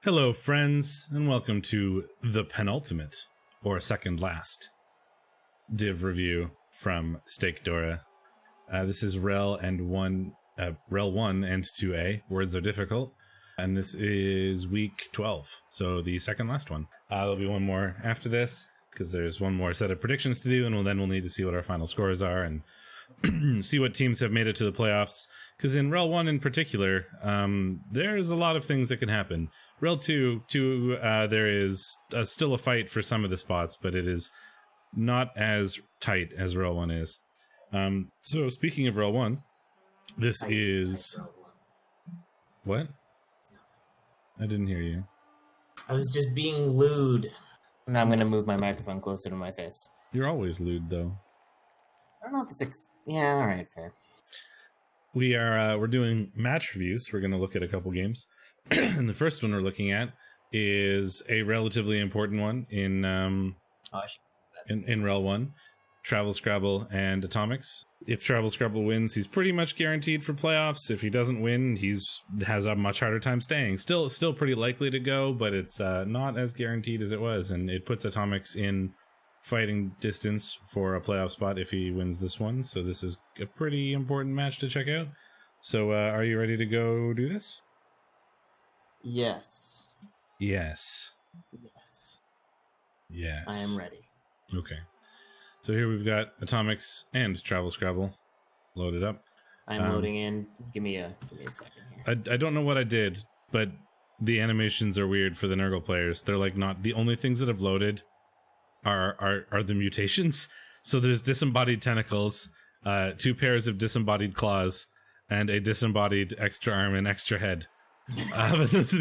Hello, friends, and welcome to the penultimate, or second last, div review from SteakDora. This is REL 1 and 2A, Words Are Difficult, and this is week 12, so the second last one. There'll be one more after this, because there's one more set of predictions to do, and then we'll need to see what our final scores are, and see what teams have made it to the playoffs. Because in REL 1 in particular, there's a lot of things that can happen. REL 2, there is still a fight for some of the spots, but it is not as tight as REL 1 is. So speaking of REL 1, this is... What? I didn't hear you. I was just being lewd. Now I'm going to move my microphone closer to my face. You're always lewd, though. I don't know if it's... Yeah, alright, fair. We're doing match reviews. We're going to look at a couple games. And the first one we're looking at is a relatively important one in REL 1. Travel Scrabble and Atomics. If Travel Scrabble wins, he's pretty much guaranteed for playoffs. If he doesn't win, has a much harder time staying. Still pretty likely to go, but it's not as guaranteed as it was, and it puts Atomics in fighting distance for a playoff spot if he wins this one. So this is a pretty important match to check out. So are you ready to go do this? Yes. Yes. Yes. Yes. I am ready. Okay. So here we've got Atomics and Travel Scrabble loaded up. I'm loading in. Give me a second here. I don't know what I did, but the animations are weird for the Nurgle players. They're like not the only things that have loaded are the mutations. So there's disembodied tentacles, 2 pairs of disembodied claws, and a disembodied extra arm and extra head. But those are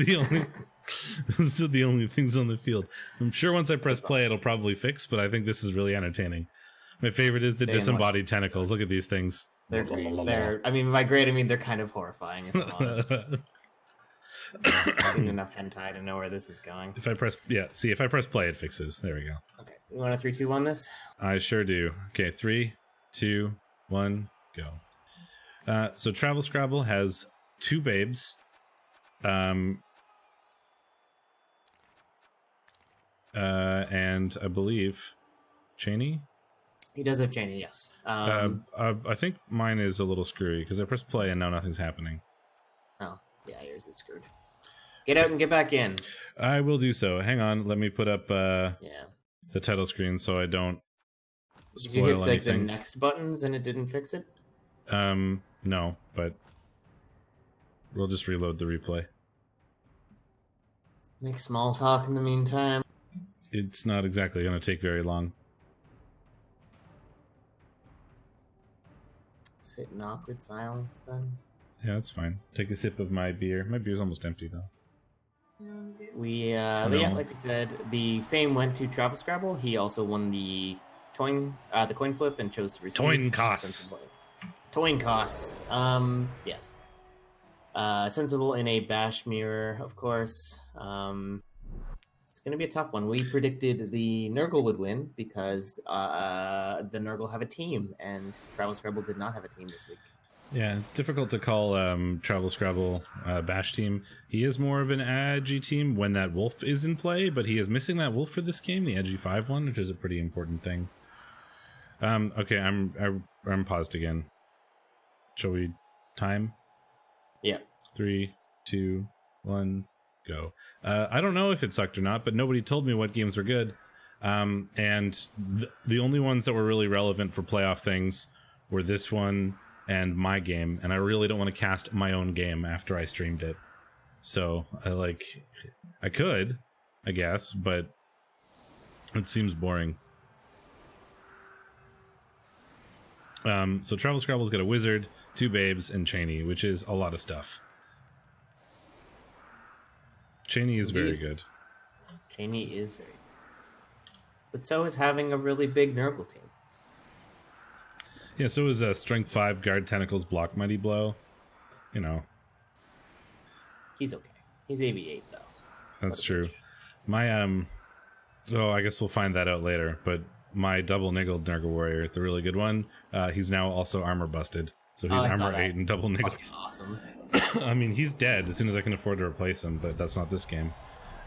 the only things on the field. I'm sure once I press play it'll probably fix, but I think this is really entertaining. My favorite is the disembodied tentacles. Look at these things. They're I mean, by great I mean they're kind of horrifying, if I'm honest. I've seen enough hentai to know where this is going. If I press play it fixes. There we go. Okay. You want a 3, 2, 1 this? I sure do. Okay, 3, 2, 1, go. So Travel Scrabble has 2 babes. And I believe Cheney? He does have Cheney, yes. I think mine is a little screwy because I press play and now nothing's happening. Oh, yeah, yours is screwed. Get out and get back in. I will do so. Hang on, let me put up the title screen so I don't spoil anything. Did you hit like the next buttons and it didn't fix it? No, but we'll just reload the replay. Make small talk in the meantime. It's not exactly going to take very long. Sit in awkward silence then. Yeah, that's fine. Take a sip of my beer. My beer's almost empty though. Like we said, the fame went to Travel Scrabble. He also won the coin flip and chose to receive Toin costs. Toin costs. Yes. Sensible in a bash mirror, of course. It's going to be a tough one. We predicted the Nurgle would win because the Nurgle have a team, and Travel Scrabble did not have a team this week. Yeah, it's difficult to call Travel Scrabble bash team. He is more of an edgy team when that wolf is in play, but he is missing that wolf for this game, the edgy 5 one, which is a pretty important thing. Okay, I'm paused again. Shall we time? Yeah. 3, 2, 1, go. I don't know if it sucked or not, but nobody told me what games were good. And the only ones that were really relevant for playoff things were this one and my game. And I really don't want to cast my own game after I streamed it. So I could, I guess, but it seems boring. So Travel Scrabble's got a wizard, 2 babes, and Cheney, which is a lot of stuff. Cheney is very good. Cheney is very good. But so is having a really big Nurgle team. Yeah, so is Strength 5, Guard Tentacles, Block Mighty Blow. You know. He's okay. He's AV8, though. That's true. My, I guess we'll find that out later, but my double niggled Nurgle Warrior, the really good one, he's now also armor busted. So he's I saw armor that. 8 and double Fucking niggles. awesome. I mean, he's dead as soon as I can afford to replace him, but that's not this game.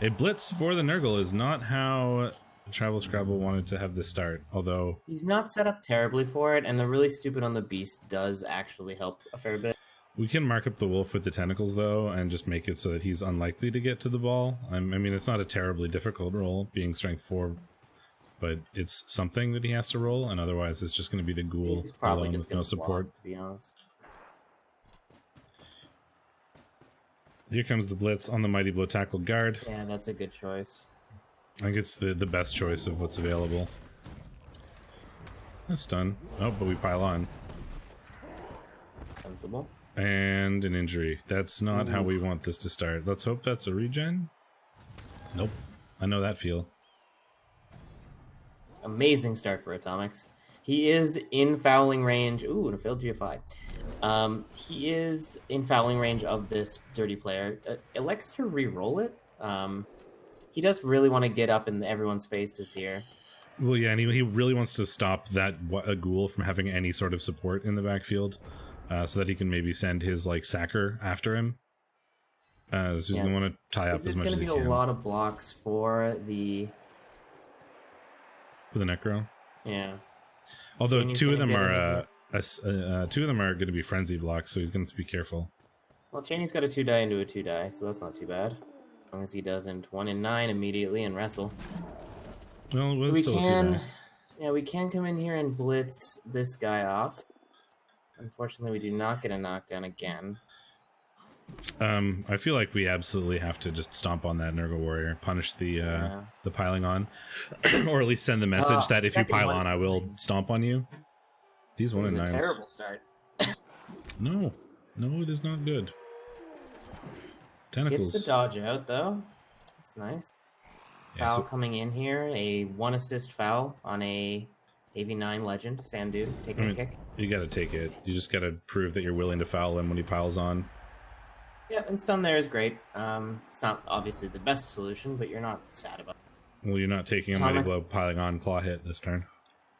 A blitz for the Nurgle is not how Travel Scrabble wanted to have this start, although... He's not set up terribly for it, and the really stupid on the beast does actually help a fair bit. We can mark up the wolf with the tentacles, though, and just make it so that he's unlikely to get to the ball. I mean, it's not a terribly difficult roll, being strength 4, but it's something that he has to roll, and otherwise it's just going to be the ghoul He's probably alone just with no gonna support. block, to be honest. Here comes the blitz on the Mighty Blow Tackled Guard. Yeah, that's a good choice. I think it's the best choice of what's available. A stun. Oh, but we pile on. Sensible. And an injury. That's not how we want this to start. Let's hope that's a regen. Nope. I know that feel. Amazing start for Atomics. He is in fouling range. Ooh, and a failed GFI. He is in fouling range of this dirty player. Elects to re-roll it. He does really want to get up in everyone's faces here. Well, yeah, and he really wants to stop that a ghoul from having any sort of support in the backfield, so that he can maybe send his like sacker after him. So he's going to want to tie up as much as he can. There's going to be a lot of blocks for the Necro. Yeah. Although Cheney's two of them gonna are going to be frenzy blocks, so he's going to be careful. Well, Cheney's got a 2-die into a 2-die, so that's not too bad. As long as he doesn't 1 and 9 immediately and wrestle. Well, it was still a 2-die. Yeah, we can come in here and blitz this guy off. Unfortunately, we do not get a knockdown again. I feel like we absolutely have to just stomp on that Nurgle warrior, punish the piling on, or at least send the message that if you pile on, I will stomp on you. These 1 and 9s. This is a terrible start. No, it is not good. Tentacles. Gets the dodge out though. That's nice. Yeah, Foul coming in here. A 1 assist foul on a AV9 legend. Sand dude taking a kick. You got to take it. You just got to prove that you're willing to foul him when he piles on. Yeah, and stun there is great. It's not obviously the best solution, but you're not sad about it. Well, you're not taking a Mighty Blow piling on claw hit this turn.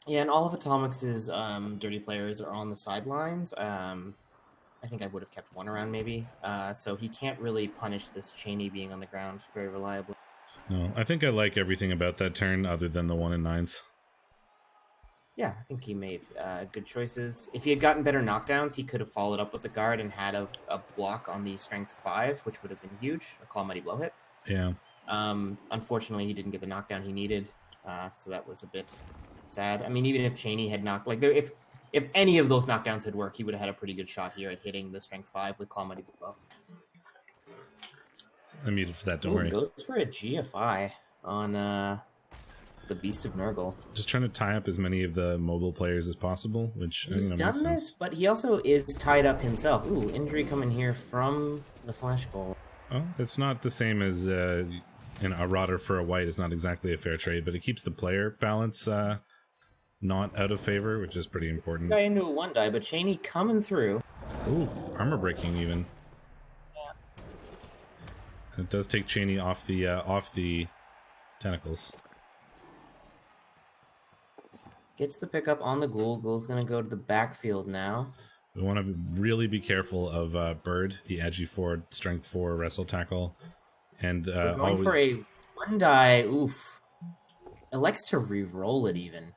Yeah, and all of Atomics' dirty players are on the sidelines. I think I would have kept 1 around maybe. So he can't really punish this Cheney being on the ground very reliably. No, I think I like everything about that turn other than the 1 and 9s. Yeah, I think he made good choices. If he had gotten better knockdowns, he could have followed up with the guard and had a block on the strength 5, which would have been huge. A Claw Mighty Blow hit. Yeah. Unfortunately, he didn't get the knockdown he needed, so that was a bit sad. I mean, even if Cheney had knocked... like, if any of those knockdowns had worked, he would have had a pretty good shot here at hitting the strength 5 with Claw Mighty Blow. I muted for that, don't worry. Goes for a GFI on the Beast of Nurgle. Just trying to tie up as many of the mobile players as possible, which He's done this, but he also is tied up himself. Ooh, injury coming here from the Flash Goal. Oh, it's not the same as a Rotter for a white is not exactly a fair trade, but it keeps the player balance not out of favor, which is pretty important. Guy into a 1-die, but Cheney coming through. Ooh, armor breaking even. It does take Cheney off the tentacles. Gets the pickup on the Ghoul. Ghoul's going to go to the backfield now. We want to really be careful of Bird, the Agi 4, Strength 4, Wrestle Tackle. And we're going for a 1-die. Oof. Elects to re-roll it even.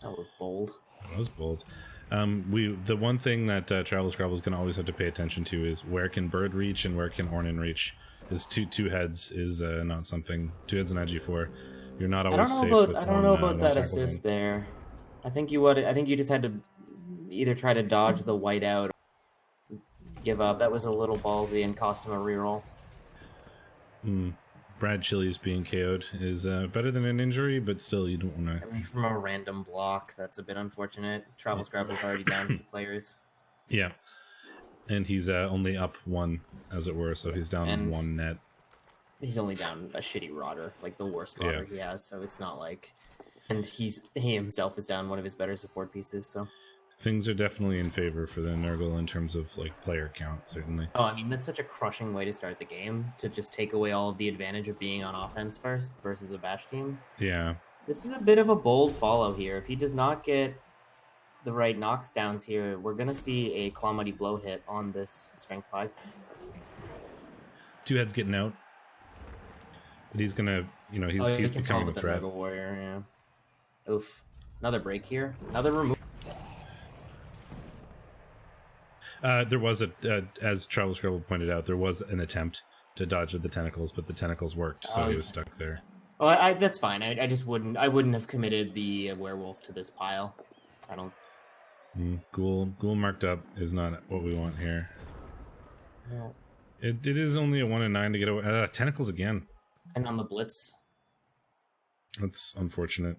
That was bold. That was bold. The one thing that Travel Scrabble is going to always have to pay attention to is where can Bird reach and where can Ornan reach. Is two heads is not something. 2 heads and Agi 4. You're not always safe with I don't know about that tackle assist zone. there. I think you just had to either try to dodge the white out or give up. That was a little ballsy and cost him a reroll. Brad Chili's being KO'd is better than an injury, but still you don't want to... I mean, from a random block, that's a bit unfortunate. Travel Scrabble's already down 2 players. Yeah. And he's only up 1, as it were, so he's down 1 net. He's only down a shitty rotter, like the worst rotter he has, so it's not like... And he himself is down one of his better support pieces, so... Things are definitely in favor for the Nurgle in terms of like player count, certainly. Oh, I mean, that's such a crushing way to start the game, to just take away all of the advantage of being on offense first versus a bash team. Yeah. This is a bit of a bold follow here. If he does not get the right knockdowns here, we're gonna see a Claw Mighty Blow hit on this Strength 5. 2 heads getting out. But he's gonna, you know, he's becoming a threat. The Warrior, yeah. Oof. Another break here. Another remove. There was as Travel Scrabble pointed out, there was an attempt to dodge the tentacles, but the tentacles worked, so he was stuck there. Well, that's fine. I just wouldn't have committed the werewolf to this pile. I don't. Ghoul marked up is not what we want here. No. It is only a 1 in 9 to get away. Tentacles again. And on the blitz. That's unfortunate.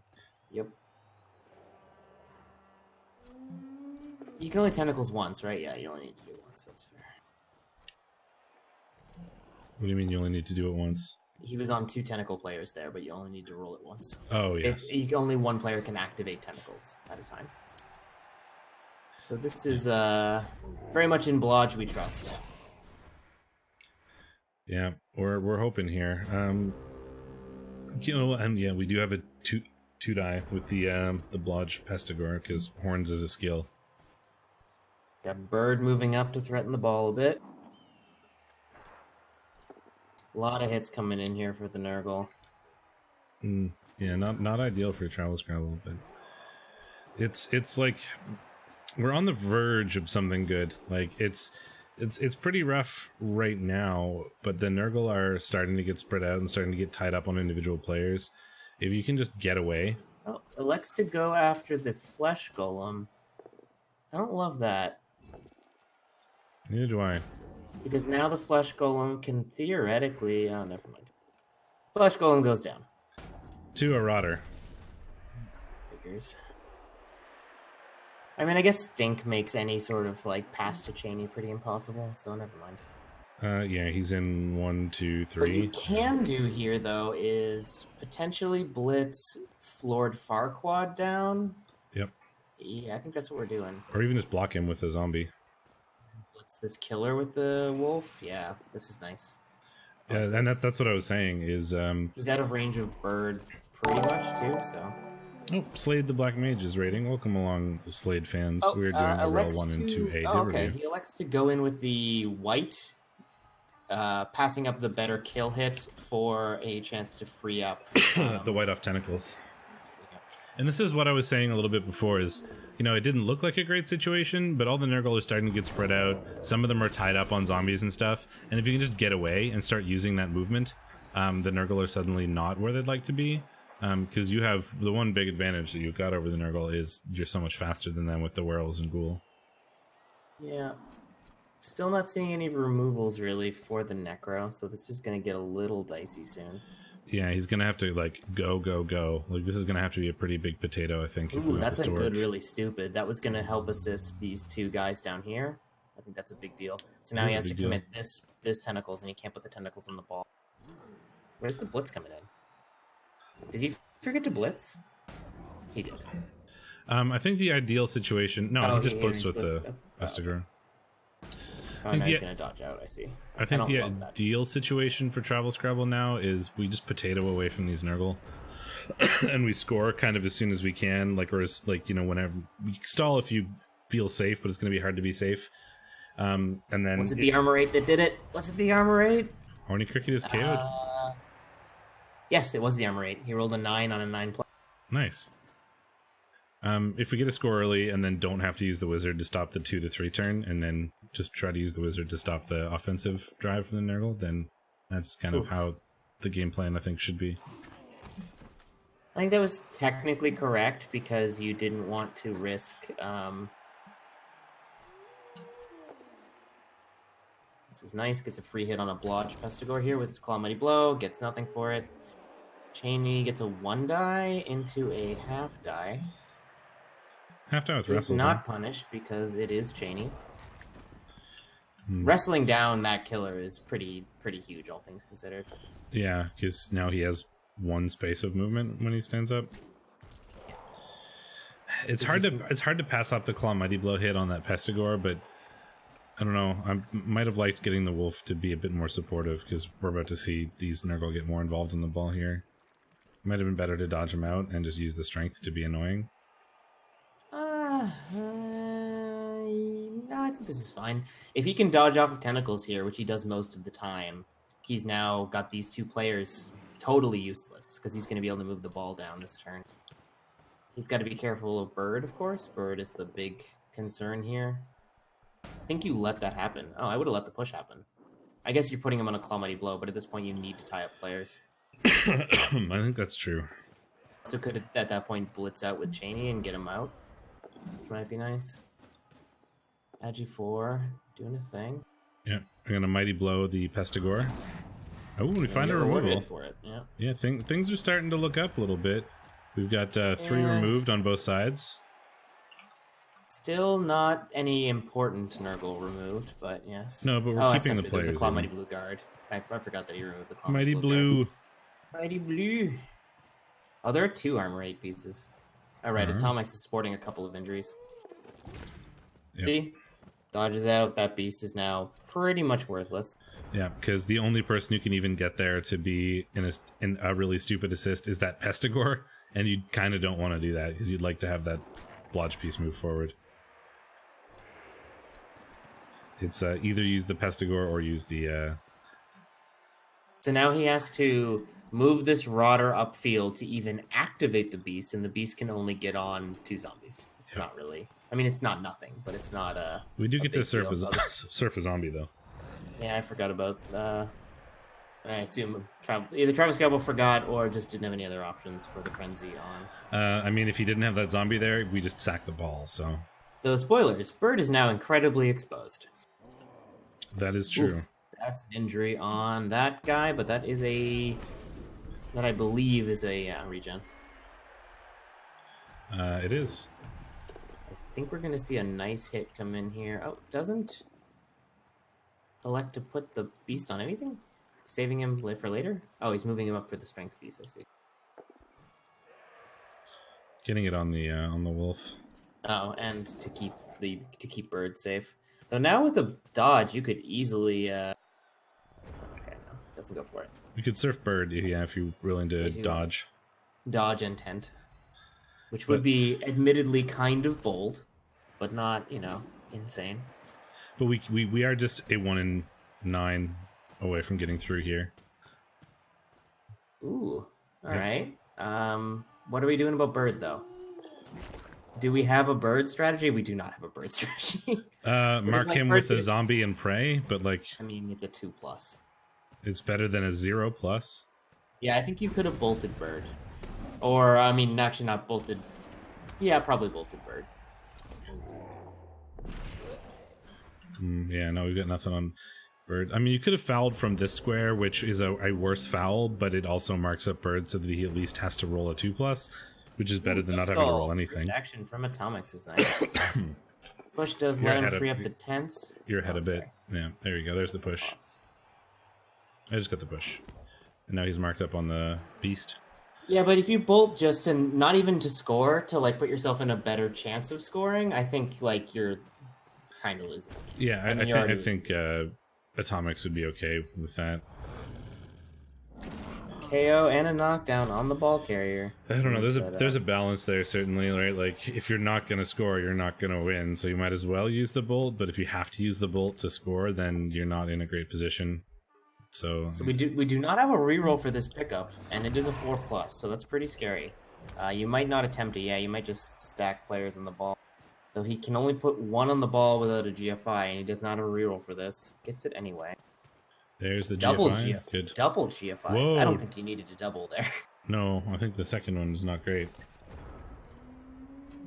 Yep. You can only tentacles once, right? Yeah, you only need to do it once. That's fair. What do you mean you only need to do it once? He was on 2 tentacle players there, but you only need to roll it once. Oh, yes. Only one player can activate tentacles at a time. So this is very much in Blodge we trust. Yeah, we're hoping here. You know, and yeah, we do have a two die with the Blodge Pestigore because Horns is a skill. Got Bird moving up to threaten the ball a bit. A lot of hits coming in here for the Nurgle. Yeah, not ideal for Travel Scrabble, but it's like we're on the verge of something good. Like it's pretty rough right now, but the Nurgle are starting to get spread out and starting to get tied up on individual players. If you can just get away. Oh, elects to go after the Flesh Golem. I don't love that. Neither do I. Because now the Flesh Golem can theoretically... Oh, never mind. Flesh Golem goes down. To a Rotter. Figures. I mean, I guess Stink makes any sort of, like, pass to Cheney pretty impossible, so never mind. Yeah, he's in 1, 2, 3. What you can do here, though, is potentially blitz Floored Farquaad down. Yep. Yeah, I think that's what we're doing. Or even just block him with a zombie. Blitz this killer with the wolf. Yeah, this is nice. Yeah, and that's what I was saying is... He's out of range of Bird pretty much, too, so... Oh, Slade the Black Mage is raiding. Welcome along, Slade fans. We're doing the REL 1 and 2A. Oh, okay, he elects to go in with the white, passing up the better kill hit for a chance to free up... the white off tentacles. And this is what I was saying a little bit before is, you know, it didn't look like a great situation, but all the Nurgle are starting to get spread out. Some of them are tied up on zombies and stuff. And if you can just get away and start using that movement, the Nurgle are suddenly not where they'd like to be. Because you have the one big advantage that you've got over the Nurgle is you're so much faster than them with the werewolves and ghoul. Yeah. Still not seeing any removals really for the Necro, so this is going to get a little dicey soon. Yeah, he's going to have to, like, go. Like, this is going to have to be a pretty big potato, I think. Ooh, that's a good, really stupid. That was going to help assist these 2 guys down here. I think that's a big deal. So now he has to commit this tentacles, and he can't put the tentacles on the ball. Where's the blitz coming in? Did he forget to blitz? He did. I think the ideal situation... No, he just blitzed with the Pestigore. Oh, now he's going to dodge out, I see. I think the ideal situation for Travel Scrabble now is we just potato away from these Nurgle. And we score kind of as soon as we can. Like, or as, like, you know, whenever... We stall if you feel safe, but it's going to be hard to be safe. And then... Was it the Armor 8 that did it? Was it the Armor 8? Horny Cricket is KO'd. Yes, it was the Armor 8. He rolled a 9 on a 9 play. Nice. If we get a score early and then don't have to use the wizard to stop the 2 to 3 turn, and then just try to use the wizard to stop the offensive drive from the Nurgle, then that's kind of how the game plan, I think, should be. I think that was technically correct because you didn't want to risk... This is nice. Gets a free hit on a Blodge Pestigore here with his Claw Mighty Blow. Gets nothing for it. Cheney gets a 1 die into a half die. Half die with He's wrestle. Not punished because it is Cheney. Wrestling down that killer is pretty huge, all things considered. Yeah, because now he has 1 space of movement when he stands up. Yeah. It's hard to pass up the Claw Mighty Blow hit on that Pestigore, but I don't know. I might have liked getting the wolf to be a bit more supportive because we're about to see these Nurgle get more involved in the ball here. Might have been better to dodge them out and just use the strength to be annoying. No, I think this is fine. If he can dodge off of tentacles here, which he does most of the time, he's now got these two players totally useless because he's going to be able to move the ball down this turn. He's got to be careful of Bird, of course. Bird is the big concern here. I think you let that happen. Oh, I would have let the push happen. I guess you're putting him on a Claw Mighty Blow, but at this point you need to tie up players. I think that's true. So could at that point blitz out with Cheney and get him out, which might be nice. Agi4 doing a thing. Yeah, I'm gonna Mighty Blow the Pestigore. Oh, we find a removal for it. Yeah. Yeah, things are starting to look up a little bit. We've got 3 removed on both sides. Still not any important Nurgle removed, but yes. No, but we're keeping the players. There's a Claw Mighty Blue guard. I forgot that he removed the Claw Mighty Blue. Mighty Blue. Oh, there are 2 armor 8 pieces. All right, Atomics is sporting a couple of injuries. Yep. See? Dodges out. That beast is now pretty much worthless. Yeah, because the only person who can even get there to be in a really stupid assist is that Pestigore, and you kind of don't want to do that because you'd like to have that blodge piece move forward. It's either use the Pestigore or use the... So now he has to move this Rodder upfield to even activate the beast, and the beast can only get on 2 zombies. It's not really... I mean, it's not nothing, but it's not a... We do get to surf a zombie, though. Yeah, I forgot about... and I assume either Travis Gobble forgot or just didn't have any other options for the Frenzy on. I mean, if he didn't have that zombie there, we just sack the ball, so... Those spoilers. Bird is now incredibly exposed. That is true. Oof, that's an injury on that guy, but that is a... That I believe is a regen. It is. I think we're going to see a nice hit come in here. Oh, doesn't elect to put the beast on anything? Saving him for later? Oh, he's moving him up for the strength piece, I see. Getting it on the wolf. Oh, and to keep Bird safe. Though now with a dodge, you could easily... Okay, no, doesn't go for it. You could surf Bird, yeah, if you're willing to dodge. Dodge and tent. Which would be admittedly kind of bold, but not, insane. But we are just a 1 in 9 away from getting through here. Ooh, all right. What are we doing about Bird, though? Do we have a Bird strategy? We do not have a Bird strategy. Mark him with a zombie and prey, but I mean, it's a 2+. It's better than a 0+. Yeah, I think you could have bolted Bird. Or, I mean, actually not bolted. Yeah, probably bolted Bird. Yeah, no, we've got nothing on Bird. I mean, you could have fouled from this square, which is a worse foul, but it also marks up Bird so that he at least has to roll a 2+, which is better than not having to roll anything. First action from Atomics is nice. Push does let him free up the tents. You're ahead a bit. Sorry. Yeah, there you go. There's the push. I just got the push. And now he's marked up on the beast. Yeah, but if you bolt just to not even to score, to put yourself in a better chance of scoring, I think you're kind of losing. Yeah, I think Atomics would be okay with that. KO and a knockdown on the ball carrier. I don't know. There's a balance there, certainly, right? Like, if you're not going to score, you're not going to win. So you might as well use the bolt. But if you have to use the bolt to score, then you're not in a great position. So we do not have a reroll for this pickup, and it is a 4+, so that's pretty scary. You might not attempt it. Yeah, you might just stack players on the ball. Though he can only put 1 on the ball without a GFI, and he does not have a reroll for this. Gets it anyway. There's the double GFI. Good. Double GFIs. Whoa. I don't think you needed to double there. No, I think the second one is not great.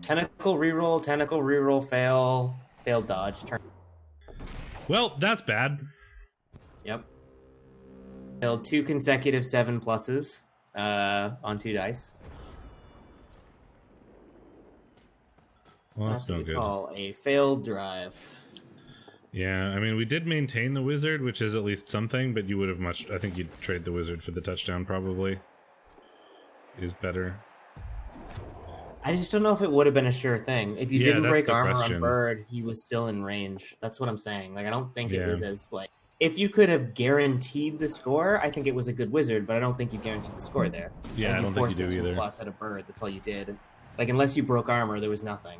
Tentacle reroll, fail dodge. Turn. Well, that's bad. Yep. Failed 2 consecutive 7+s on 2 dice. Well, that's no good. What we call a failed drive. Yeah, I mean, we did maintain the wizard, which is at least something, but you would have I think you'd trade the wizard for the touchdown, probably. Is better. I just don't know if it would have been a sure thing. If you didn't break armor on Bird, he was still in range. That's what I'm saying. I don't think it was as, if you could have guaranteed the score, I think it was a good wizard, but I don't think you guaranteed the score there. Yeah, I don't think you do either. Plus at a Bird, that's all you did. Unless you broke armor, there was nothing.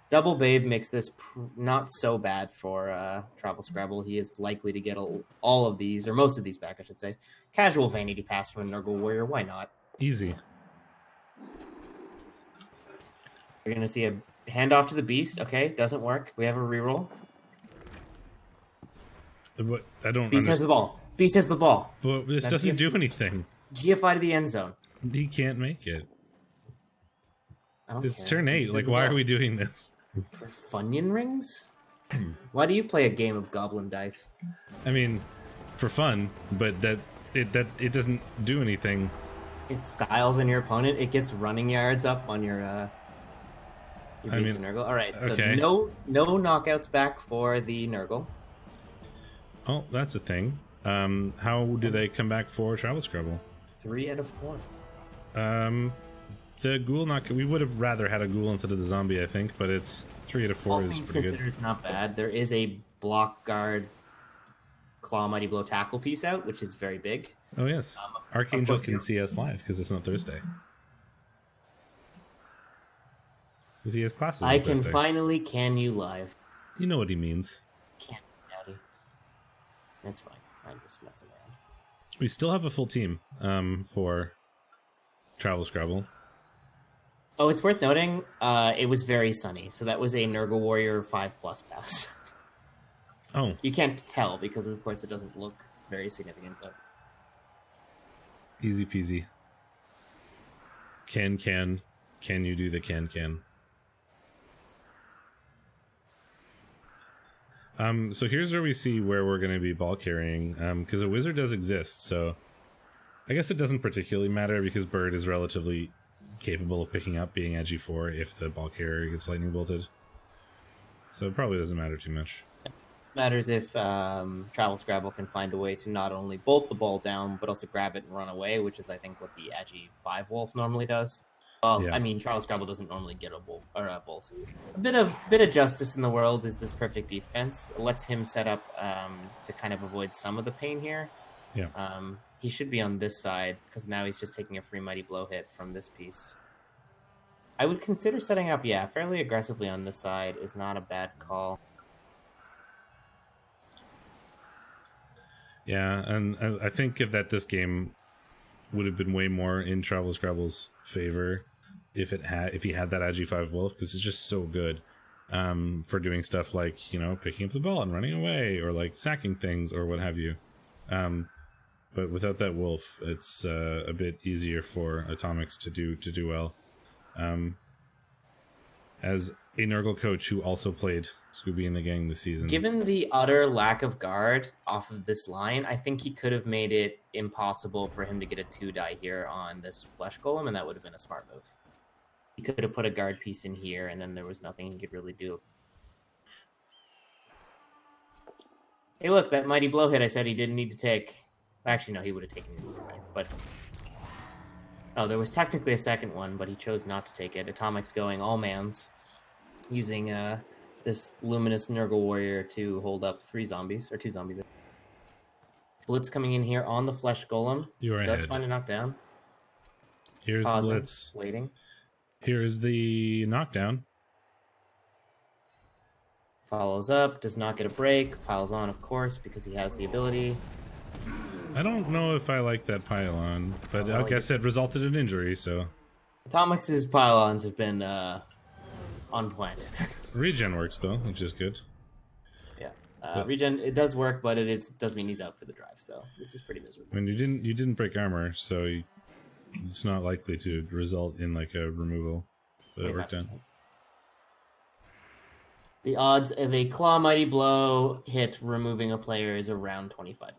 Double Babe makes this not so bad for Travel Scrabble. He is likely to get all of these, or most of these back, I should say. Casual Vanity Pass from a Nurgle Warrior, why not? Easy. You're going to see a handoff to the Beast. Okay, doesn't work. We have a reroll. But I don't. Beast has the ball. Beast has the ball. But this doesn't do anything. GFI to the end zone. He can't make it. It's care. turn 8. Like, why are we doing this? For Funyun Rings? Why do you play a game of Goblin Dice? I mean, for fun, but it doesn't do anything. It styles in your opponent. It gets running yards up on your Beast and Nurgle. All right, so okay. no knockouts back for the Nurgle. Oh, that's a thing. How do they come back for Travel Scrabble? 3 out of 4. The ghoul knock. We would have rather had a ghoul instead of the zombie, I think, but it's 3 out of 4 All is things pretty considered, good. it's not bad. There is a block guard claw mighty blow tackle piece out, which is very big. Oh yes, Archangel can see us live because it's not Thursday. Because he has classes. I on can Thursday. finally can you live. You know what he means. Can't, Daddy. That's fine. I'm just messing around. We still have a full team for Travel Scrabble. Oh, it's worth noting, it was very sunny, so that was a Nurgle Warrior 5+ pass. Oh. You can't tell because, of course, it doesn't look very significant, but... Easy peasy. Can you do the can? So here's where we see where we're going to be ball carrying, because a wizard does exist, so I guess it doesn't particularly matter because Bird is relatively capable of picking up being edgy 4 if the ball carrier gets lightning bolted. So it probably doesn't matter too much. It matters if Travel Scrabble can find a way to not only bolt the ball down, but also grab it and run away, which is, I think, what the Agi 5 Wolf normally does. Well, yeah. I mean, Travel Scrabble doesn't normally get a wolf or a bolt. A bit of justice in the world is this perfect defense. It lets him set up to kind of avoid some of the pain here. Yeah. He should be on this side because now he's just taking a free mighty blow hit from this piece. I would consider setting up, fairly aggressively on this side is not a bad call. Yeah, and I think that this game would have been way more in Travel Scrabble's favor if he had that Agi5 Wolf, because it's just so good for doing stuff like, picking up the ball and running away, or like sacking things or what have you. But without that wolf, it's a bit easier for Atomics to do well. As a Nurgle coach who also played Scooby and the Gang this season. Given the utter lack of guard off of this line, I think he could have made it impossible for him to get a 2-die here on this Flesh Golem, and that would have been a smart move. He could have put a guard piece in here, and then there was nothing he could really do. Hey, look, that mighty blow hit I said he didn't need to take. Actually, no, he would have taken it either way, but... Oh, there was technically a second one, but he chose not to take it. Atomics going all mans, using this Luminous Nurgle Warrior to hold up 2 zombies. Blitz coming in here on the Flesh Golem. You are Does ahead. find a knockdown. Here's Pausing, the Blitz. Waiting. Here's the knockdown. Follows up, does not get a break. Piles on, of course, because he has the ability. I don't know if I like that pylon, but I guess it resulted in injury, so... Atomics' pylons have been on point. Regen works, though, which is good. Yeah. Regen, it does work, but does mean he's out for the drive, so this is pretty miserable. I mean, you didn't break armor, so it's not likely to result in, like, a removal. But it worked out. The odds of a Claw Mighty Blow hit removing a player is around 25%.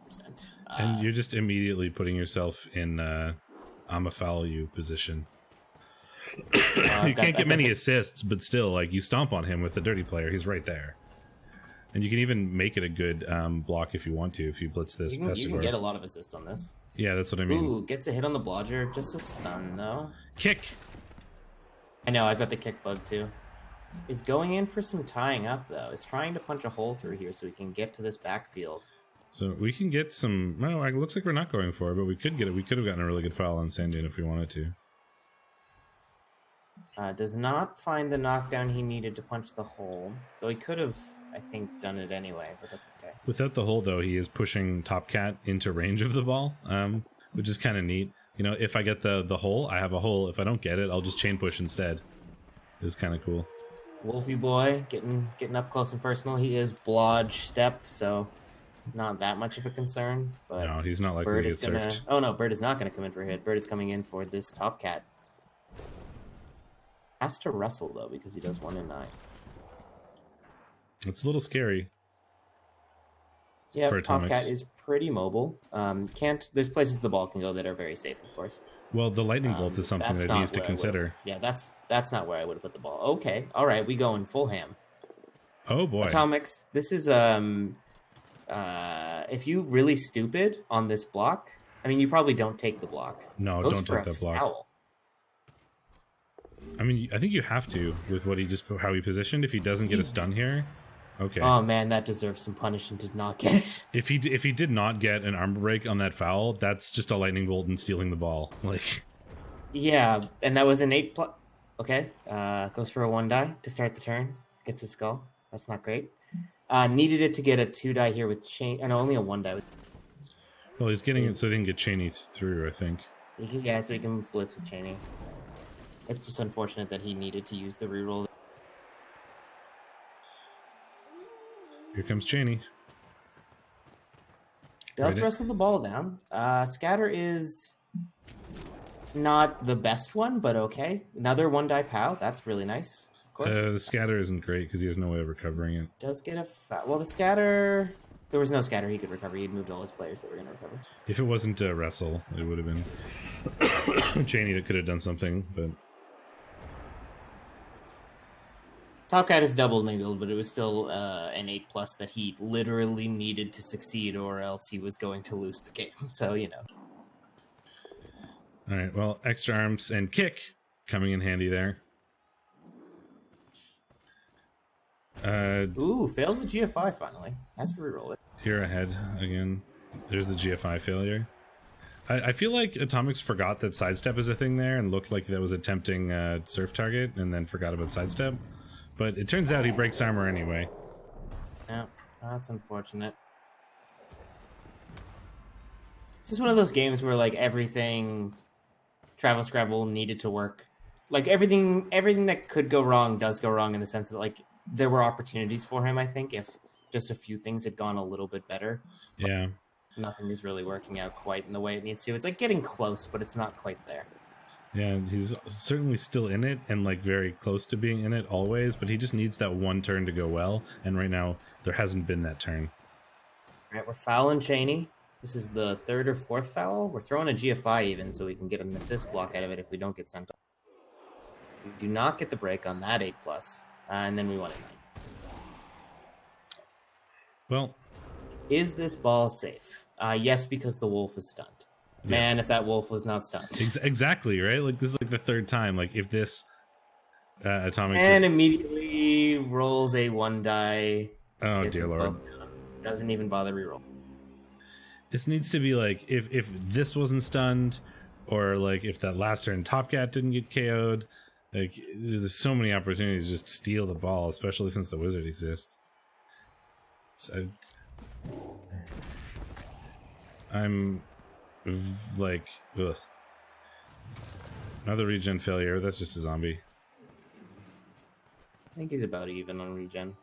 And you're just immediately putting yourself in I'm a foul you position. You can't get many assists, but still, like, you stomp on him with the dirty player. He's right there. And you can even make it a good block if you want to, if you blitz this. You can get a lot of assists on this. Yeah, that's what I mean. Ooh, gets a hit on the blodger. Just a stun, though. Kick! I know, I've got the kick bug, too. Is going in for some tying up, though. Is trying to punch a hole through here so we can get to this backfield. So we can get some... No, it looks like we're not going for it, but we could get it. We could have gotten a really good foul on Sandian if we wanted to. Does not find the knockdown he needed to punch the hole, though he could have, I think, done it anyway, but that's okay. Without the hole, though, he is pushing Top Cat into range of the ball, which is kind of neat. You know, if I get the hole, I have a hole. If I don't get it, I'll just chain push instead. It's kind of cool. Wolfie boy getting up close and personal. He is blodge step, so not that much of a concern. But no, he's not likely Bird to is get surfed. Oh no, Bird is not going to come in for a hit. Bird is coming in for this Top Cat. Has to wrestle though because he does 1 in 9. It's a little scary. Yeah, Top Cat is pretty mobile. There's places the ball can go that are very safe, of course. Well, the lightning bolt is something that he needs to consider. Yeah, that's not where I would have put the ball. Okay, all right, we going full ham. Oh boy, Atomics. This is if you really stupid on this block, I mean, you probably don't take the block. No, don't take that block. Foul. I mean, I think you have to with how he positioned. If he doesn't get a stun here, okay. Oh man, that deserves some punish and did not get it. If he did not get an armor break on that foul, that's just a lightning bolt and stealing the ball. Like, yeah, and that was an 8 Okay, goes for a 1 die to start the turn. Gets his skull. That's not great. Needed it to get a 2 die here with chain, and only a 1 die. Well, he's getting it so he can get Cheney through, I think. Yeah, so he can blitz with Cheney. It's just unfortunate that he needed to use the reroll. Here comes Cheney. Does wrestle the ball down. Scatter is not the best one, but okay. Another 1 die pow. That's really nice. Of course. The scatter isn't great because he has no way of recovering it. Does get a foul. Well, the scatter... There was no scatter he could recover. He had moved all his players that were going to recover. If it wasn't wrestle, it would have been Cheney that could have done something, but... Top Cat is double niggled, but it was still an 8+ that he literally needed to succeed, or else he was going to lose the game. So, you know. All right, well, extra arms and kick coming in handy there. Ooh, fails the GFI finally. Has to reroll it. Here ahead again. There's the GFI failure. I feel like Atomics forgot that sidestep is a thing there and looked like that was a tempting surf target and then forgot about sidestep. But it turns out he breaks armor anyway. Yeah, that's unfortunate. It's just one of those games where like everything Travel Scrabble needed to work. Like everything that could go wrong does go wrong in the sense that like there were opportunities for him, I think, if just a few things had gone a little bit better. Yeah. Nothing is really working out quite in the way it needs to. It's like getting close, but it's not quite there. Yeah, he's certainly still in it and like very close to being in it always, but he just needs that one turn to go well, and right now there hasn't been that turn. All right, we're fouling Cheney. This is the 3rd or 4th foul. We're throwing a GFI even so we can get an assist block out of it if we don't get sent off. We do not get the break on that 8+, and then we want it 9. Well, is this ball safe? Yes, because the wolf is stunned. Man, if that wolf was not stunned. Exactly, right? Like, this is like the 3rd time. Like, if this Atomics and immediately rolls a 1 die. Oh, dear Lord. Doesn't even bother reroll. This needs to be like, if this wasn't stunned, or like if that last turn Top Cat didn't get KO'd, like, there's so many opportunities to just steal the ball, especially since the wizard exists. So, I'm... like, ugh. Another regen failure. That's just a zombie. I think he's about even on regen.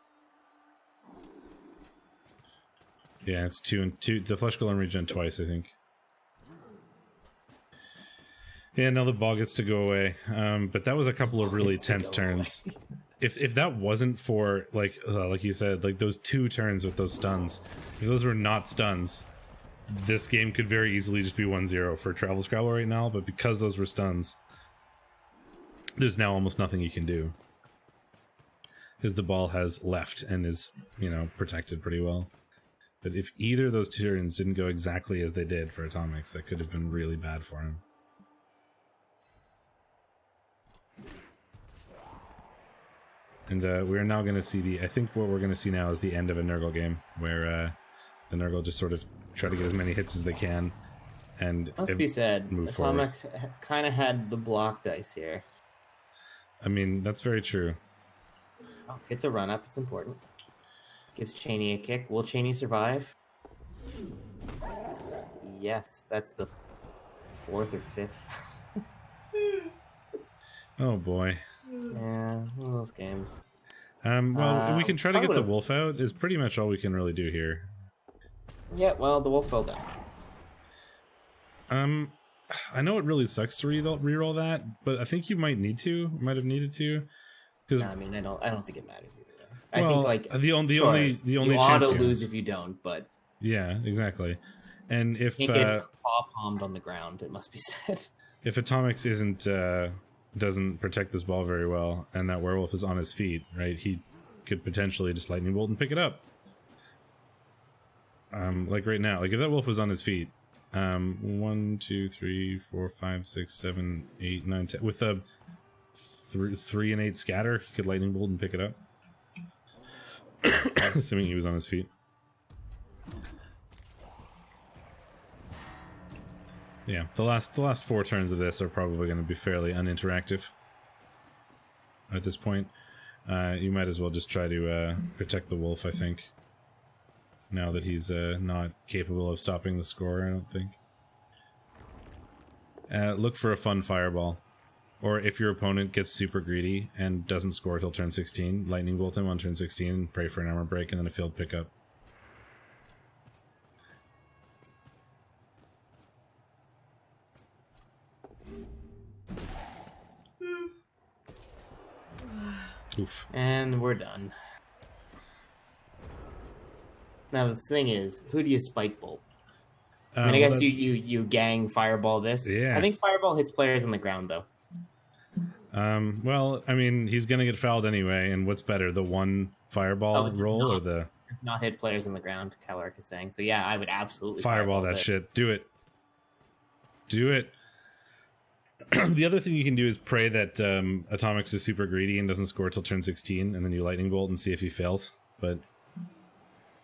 Yeah, it's 2 and 2. The flesh golem regen twice, I think. Yeah, now the ball gets to go away. But that was a couple of really tense turns. If that wasn't for like you said, like those 2 turns with those stuns, if those were not stuns, this game could very easily just be 1-0 for Travel Scrabble right now, but because those were stuns, there's now almost nothing you can do. Because the ball has left and is, you know, protected pretty well. But if either of those turns didn't go exactly as they did for Atomics, that could have been really bad for him. And we're now going to see I think what we're going to see now is the end of a Nurgle game, where the Nurgle just sort of try to get as many hits as they can, and must be said, move Atomics kind of had the block dice here. I mean, that's very true. Oh, gets a run up. It's important. Gives Cheney a kick. Will Cheney survive? Yes, that's the 4th or 5th. Oh boy. Yeah, one of those games. Well, we can try to get the would've- wolf out. Is pretty much all we can really do here. Yeah, well, the wolf fell down. I know it really sucks to reroll that, but I think you might need to. Might have needed to. Because No, I mean, I don't think it matters either way. I well, think like the only you chance auto lose if you don't, but yeah, exactly. And if you can't get claw palmed on the ground, it must be said. if Atomics doesn't protect this ball very well, and that werewolf is on his feet, right? He could potentially just lightning bolt and pick it up. Like right now, like if that wolf was on his feet, 1, 2, 3, 4, 5, 6, 7, 8, 9, 10. With a 3 and 8 scatter, he could lightning bolt and pick it up. Assuming he was on his feet. Yeah, the last 4 turns of this are probably going to be fairly uninteractive. At this point, you might as well just try to protect the wolf, I think. Now that he's not capable of stopping the score, I don't think. Look for a fun fireball. Or if your opponent gets super greedy and doesn't score till turn 16, lightning bolt him on turn 16 and pray for an armor break and then a field pickup. Oof. And we're done. Now the thing is, who do you spike bolt? I mean, I guess you gang fireball this. Yeah. I think fireball hits players on the ground though. Well, I mean, he's gonna get fouled anyway, and what's better, the one fireball roll or the... It's not hit players on the ground, Caloric is saying. So yeah, I would absolutely Fireball that shit. Do it. Do it. The other thing you can do is pray that Atomics is super greedy and doesn't score till turn 16, and then you lightning bolt and see if he fails. But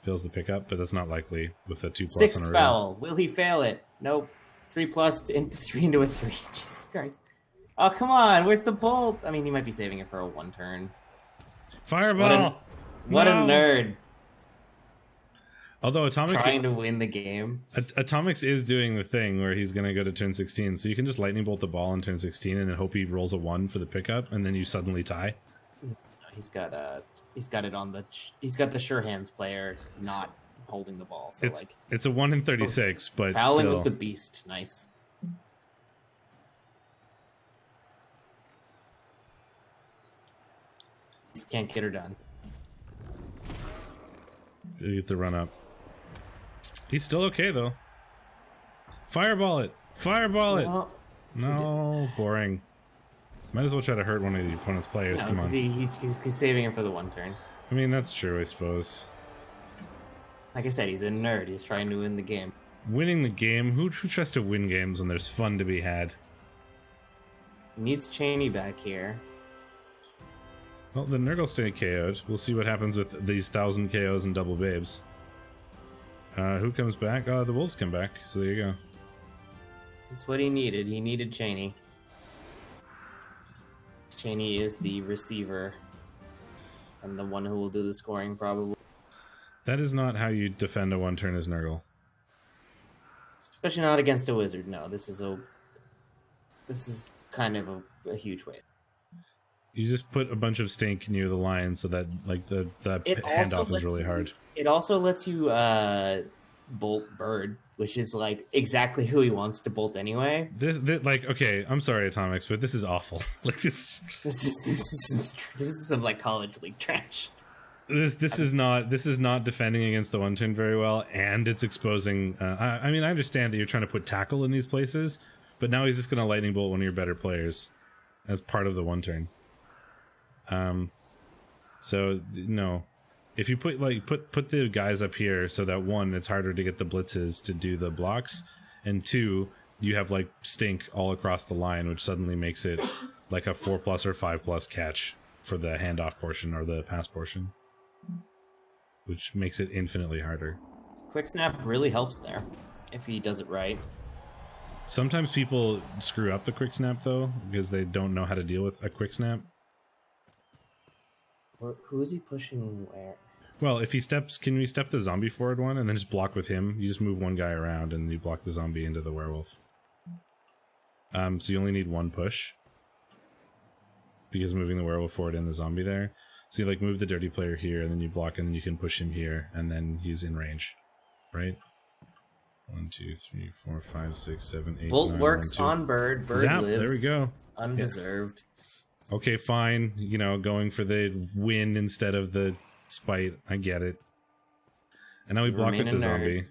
fails the pickup, but that's not likely with a 2+ on a 6th roll. foul. Will he fail it? Nope. 3+ into 3 into a 3. Jesus Christ. Oh, come on. Where's the bolt? I mean, he might be saving it for a 1 turn. Fireball! What a nerd. Although Atomics Trying to win the game. Atomics is doing the thing where he's going to go to turn 16, so you can just lightning bolt the ball on turn 16 and then hope he rolls a 1 for the pickup, and then you suddenly tie. No, he's got it on the. He's got the sure hands player not holding the ball. So it's a 1 in 36, but fouling still. with the beast. Nice. Just can't get her done. You get the run up. He's still okay though. Fireball it! Fireball it! No, boring. Might as well try to hurt one of the opponent's players. No, Come on. He's saving him for the 1 turn. I mean, that's true, I suppose. Like I said, he's a nerd. He's trying to win the game. Winning the game? Who tries to win games when there's fun to be had? He needs Cheney back here. Well, the Nurgle stay KO'd. We'll see what happens with these 1,000 KOs and double babes. Who comes back? The Wolves come back, so there you go. That's what he needed. He needed Cheney. Cheney is the receiver. And the one who will do the scoring, probably. That is not how you defend a 1 turn as Nurgle. Especially not against a wizard. No, this is kind of a huge waste. You just put a bunch of stink near the line so that like the handoff is really hard. It also lets you bolt Bird, which is like exactly who he wants to bolt anyway. This like, okay, I'm sorry, Atomics, but this is awful. Like this is some like college league trash. This is not defending against the 1 turn very well, and it's exposing. I mean, I understand that you're trying to put tackle in these places, but now he's just going to lightning bolt one of your better players as part of the 1 turn. So no, if you put the guys up here so that 1, it's harder to get the blitzes to do the blocks, and 2, you have like stink all across the line, which suddenly makes it like a 4+ or 5+ catch for the handoff portion or the pass portion, which makes it infinitely harder. Quick snap really helps there if he does it right. Sometimes people screw up the quick snap though because they don't know how to deal with a quick snap. Who is he pushing where? Well, if he steps, can we step the zombie forward one and then just block with him? You just move one guy around and you block the zombie into the werewolf. So you only need one push. Because moving the werewolf forward and the zombie there. So you like move the dirty player here and then you block and then you can push him here and then he's in range. Right? 1, 2, 3, 4, 5, 6, 7, 8. Bolt 9, works 1, 2. on bird. Bird Zap, lives. there we go. Undeserved. Yeah. Okay, fine. You know, going for the win instead of the spite. I get it. And now we block with the zombie.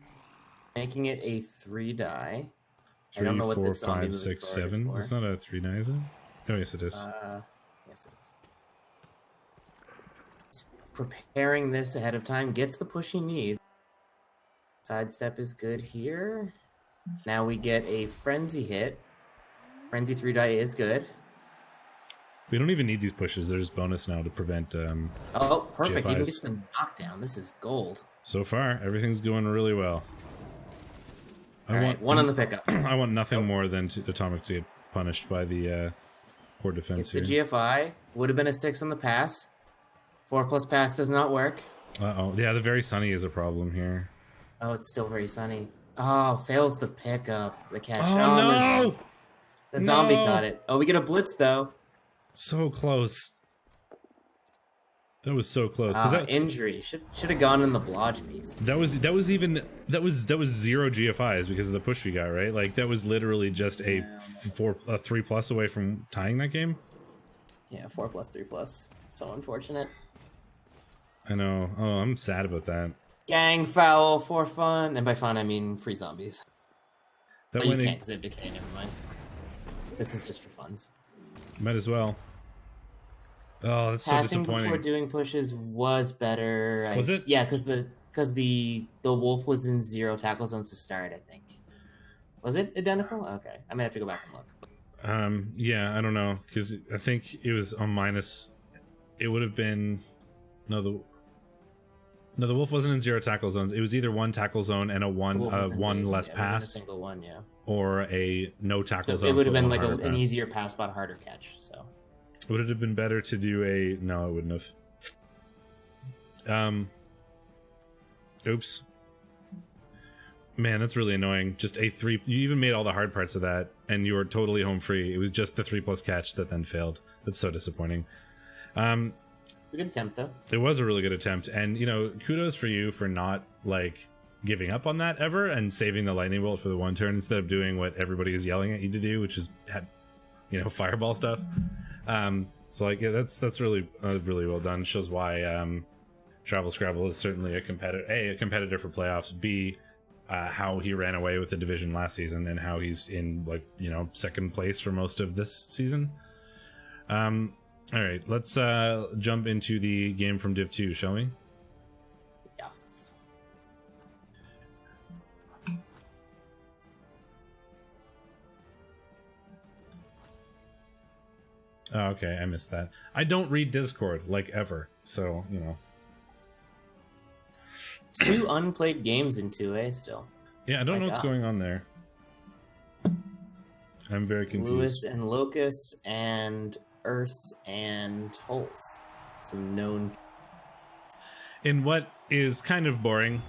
Making it a 3 die. 3, I don't know what 4, this zombie 5, 6, 7. is It's not a 3 die, is it? Oh, yes, it is. Yes, it is. Preparing this ahead of time gets the push he needs. Sidestep is good here. Now we get a frenzy hit. Frenzy 3 die is good. We don't even need these pushes. There's bonus now to prevent. Oh, perfect! GFIs. Even gets the knockdown. This is gold. So far, everything's going really well. All right, one on the pickup. I want nothing more than Atomic to get punished by the core defense Gets here. the GFI. Would have been a 6 on the pass. 4+ pass does not work. Uh-oh. Yeah, the very sunny is a problem here. Oh, it's still very sunny. Oh, fails the pickup. The catch. Oh, no! The zombie No! caught it. Oh, we get a blitz, though. So close. That was so close. Injury. Should have gone in the blodge piece. That was 0 GFIs because of the push we got, right? Like that was literally just a 3+ away from tying that game. Yeah, 4+, 3+. So unfortunate. I know. Oh, I'm sad about that. Gang foul for fun, and by fun I mean free zombies. That You went can't because they have decay. Never mind. This is just for funs. Might as well. Oh, that's so Passing disappointing. before doing pushes was better. Was it? Yeah, because the wolf was in 0 tackle zones to start. I think. Was it identical? Okay, I might have to go back and look. Yeah, I don't know because I think it was on minus. It would have been the wolf wasn't in 0 tackle zones. It was either 1 tackle zone and a one less pass, a single one, yeah, or a no tackle so zone. it would have been like an an easier pass but harder catch. So would it have been better to do a? No, it wouldn't have. Oops. Man, that's really annoying. Just a 3. You even made all the hard parts of that, and you were totally home free. It was just the 3+ catch that then failed. That's so disappointing. It's a good attempt, though. It was a really good attempt, and kudos for you for not like giving up on that ever and saving the lightning bolt for the 1 turn instead of doing what everybody is yelling at you to do, which is fireball stuff. So like that's really really well done. Shows why Travel Scrabble is certainly a competitor for playoffs. B, how he ran away with the division last season and how he's in second place for most of this season. All right, let's jump into the game from Div 2, shall we? Yes. Oh, okay, I missed that. I don't read Discord, like, ever, so, 2 unplayed games in 2A still. Yeah, I don't know what's going on there. I'm very confused. Lewis and Locus and Urs and Holes. Some known. In what is kind of boring,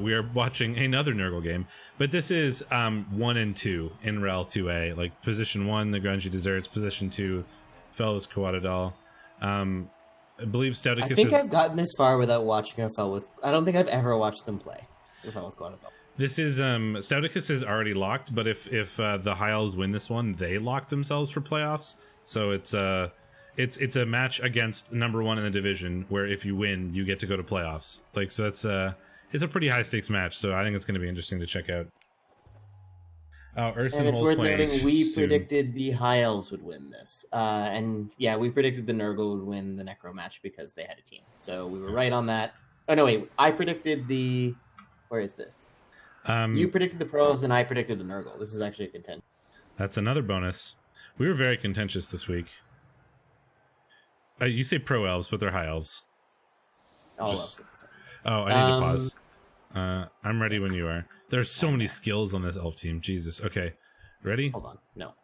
we are watching another Nurgle game, but this is 1 and 2 in REL 2A. Like position 1, the Grungy Desserts. Position 2, Fellows Coatadal. I believe Stouticus. I think I've gotten this far without watching a Fel with. I don't think I've ever watched them play. A Fel with Coatadal. This is Stouticus is already locked, but if the High Elves win this one, they lock themselves for playoffs. So it's a match against number 1 in the division, where if you win, you get to go to playoffs. Like so, it's a pretty high stakes match. So I think it's going to be interesting to check out. And it's worth noting we predicted the High Elves would win this, and yeah, we predicted the Nurgle would win the Necro match because they had a team. So we were right on that. Oh no, wait! I predicted the. Where is this? You predicted the Pros, and I predicted the Nurgle. This is actually a contention. That's another bonus. We were very contentious this week. You say pro elves, but they're high elves. All elves at the same. Oh, I need to pause. I'm ready when you are. There's so many skills on this elf team. Jesus. Okay. Ready? Hold on. No.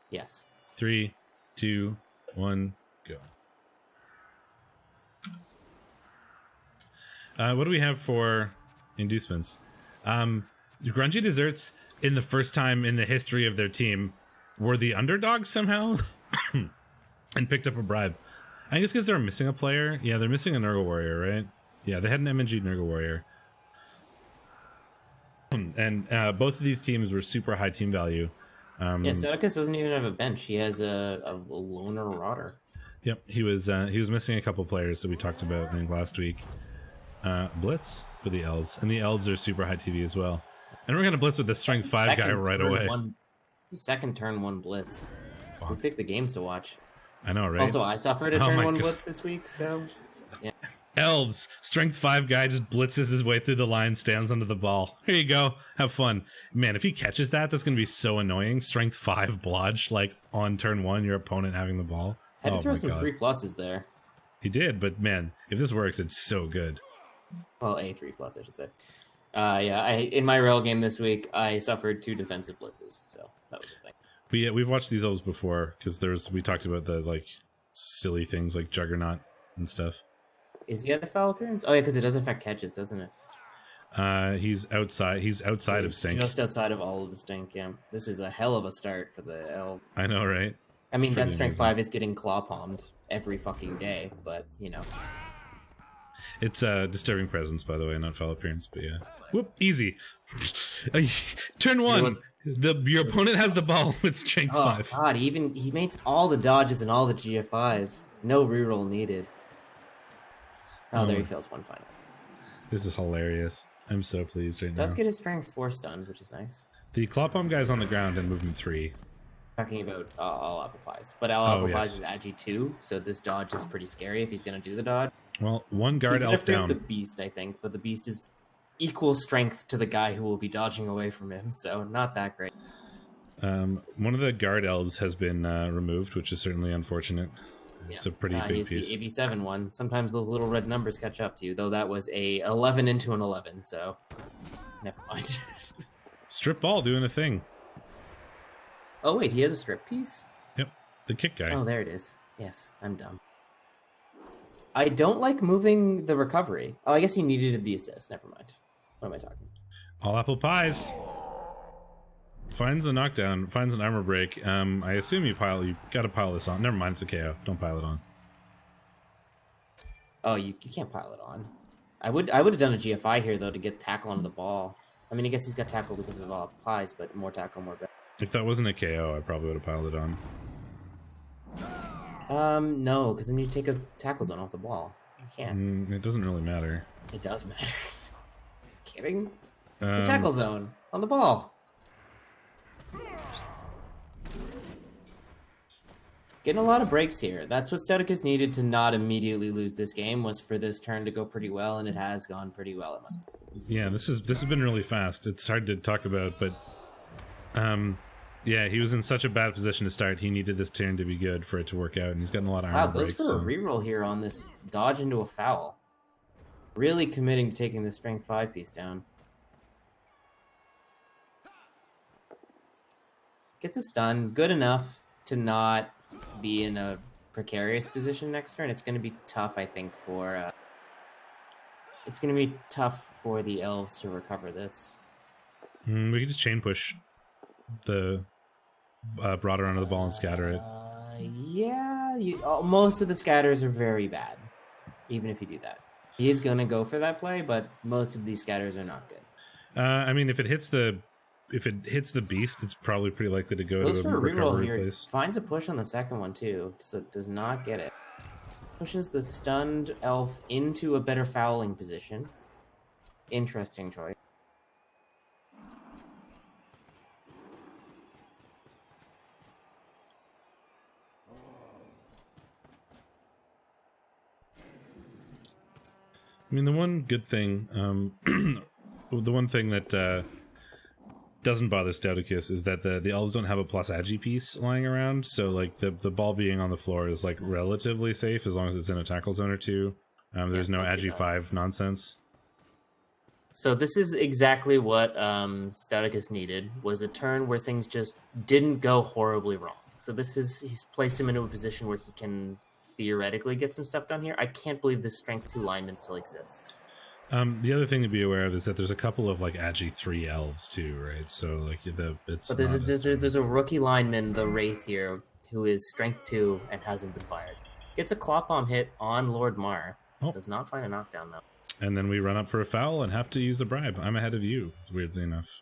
Yes. 3, 2, 1, go. What do we have for inducements? Grungy Desserts, in the first time in the history of their team, were the underdogs somehow and picked up a bribe. I guess because they're missing a player. Yeah, they're missing a Nurgle Warrior, right? Yeah, they had an MNG Nurgle Warrior. And both of these teams were super high team value. Stouticus doesn't even have a bench. He has a loner rotter. Yep, he was missing a couple players that we talked about, I think, last week. Blitz for the elves, and the elves are super high TV as well. And we're gonna blitz with the strength 5 guy right away. Second turn 1 blitz. We picked the games to watch. I know, right? Also, I suffered a turn 1 blitz this week, so yeah. Elves, strength 5 guy just blitzes his way through the line, stands under the ball. Here you go, have fun, man. If he catches that, that's gonna be so annoying. Strength 5 blodge, like on turn 1, your opponent having the ball. Had to throw some 3+s there. He did, but man, if this works, it's so good. Well, a 3+, I should say. In my REL game this week, I suffered 2 defensive blitzes, so that was the thing. We've watched these elves before because we talked about the like silly things like Juggernaut and stuff. Is he at a foul appearance? Oh yeah, because it does affect catches, doesn't it? He's outside. He's outside of Stink. Just outside of all of the Stink. Yeah, this is a hell of a start for the elf. I know, right? I mean, that strength 5 is getting claw palmed every fucking day, but you know. It's a disturbing presence, by the way, not foul appearance, but yeah. Whoop, easy. Turn 1. Your opponent has the ball with strength 5. Oh god, he makes all the dodges and all the GFIs. No reroll needed. Oh, there he fails 1 final. This is hilarious. I'm so pleased right now. Does get his strength 4 stunned, which is nice. The claw palm guy's on the ground and movement 3. Talking about all apple pies, but all apple pies is agi 2, so this dodge is pretty scary if he's going to do the dodge. Well, one guard elf down. The beast, I think, but the beast is equal strength to the guy who will be dodging away from him, so not that great. One of the guard elves has been removed, which is certainly unfortunate. Yeah. It's a pretty big he's piece. The AV7 one. Sometimes those little red numbers catch up to you, though that was a 11 into an 11, so never mind. Strip ball doing a thing. Oh wait, he has a strip piece? Yep, the kick guy. Oh, there it is. Yes, I'm dumb. I don't like moving the recovery. Oh, I guess he needed the assist. Never mind. What am I talking? All apple pies. Finds the knockdown, finds an armor break. I assume you gotta pile this on. Never mind, it's a KO. Don't pile it on. Oh, you can't pile it on. I would have done a GFI here though to get tackle onto the ball. I mean, I guess he's got tackle because of all pies, but more tackle, more better. If that wasn't a KO, I probably would have piled it on. No, because then you take a tackle zone off the ball. You can't. It doesn't really matter. It does matter. Kidding? It's a tackle zone on the ball. Getting a lot of breaks here. That's what Stouticus needed to not immediately lose this game, was for this turn to go pretty well, and it has gone pretty well. It must be. Yeah, this has been really fast. It's hard to talk about, but yeah, he was in such a bad position to start. He needed this turn to be good for it to work out, and he's gotten a lot of armor breaks. Goes for a reroll here on this dodge into a foul. Really committing to taking the strength 5 piece down. Gets a stun, good enough to not be in a precarious position next turn. It's going to be tough, I think, for it's going to be tough for the elves to recover this. We could just chain push the broader onto the ball and scatter it. Yeah, most of the scatters are very bad, even if you do that. He is going to go for that play, but most of these scatters are not good. I mean, if it hits the beast, it's probably pretty likely to go Goes to for a recovery here. place. Finds a push on the second one too, so it does not get it. Pushes the stunned elf into a better fouling position. Interesting choice. I mean, the one good thing, the one thing that doesn't bother Stouticus is that the elves don't have a plus agi piece lying around, so like the ball being on the floor is like relatively safe as long as it's in a tackle zone or two. There's no agi 5 nonsense. So this is exactly what Stouticus needed, was a turn where things just didn't go horribly wrong. So he's placed him into a position where he can theoretically get some stuff done here. I can't believe this strength 2 lineman still exists. The other thing to be aware of is that there's a couple of like Agi 3 elves too, right? So like it's. But there's a rookie lineman, the Wraith here, who is strength 2 and hasn't been fired. Gets a claw bomb hit on Lord Mar. Does not find a knockdown though. And then we run up for a foul and have to use the bribe. I'm ahead of you, weirdly enough.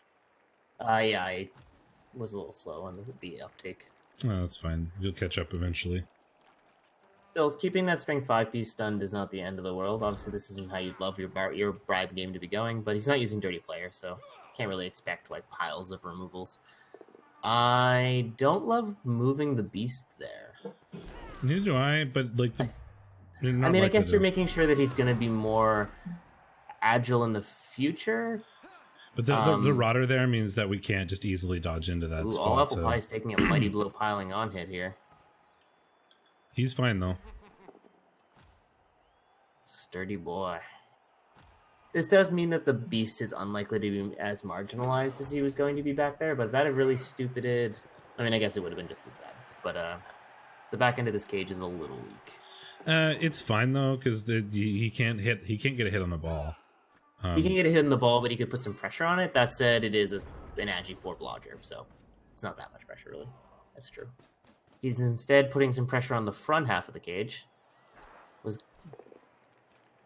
Yeah, I was a little slow on the uptake. Oh, that's fine. You'll catch up eventually. Still, keeping that strength 5 piece stunned is not the end of the world. Obviously, this isn't how you'd love your bribe game to be going, but he's not using Dirty Player, so can't really expect like piles of removals. I don't love moving the beast there. Neither do I, but like I guess you're making sure that he's going to be more agile in the future. But the rotter there means that we can't just easily dodge into that spot. All Apple Pie is taking a mighty blow piling on hit here. He's fine, though. Sturdy boy. This does mean that the beast is unlikely to be as marginalized as he was going to be back there, but if that had really stupided... I mean, I guess it would have been just as bad. But the back end of this cage is a little weak. It's fine, though, because he can't get a hit on the ball. He can get a hit on the ball, but he could put some pressure on it. That said, it is an Agi 4 blodger, so it's not that much pressure, really. That's true. He's instead putting some pressure on the front half of the cage.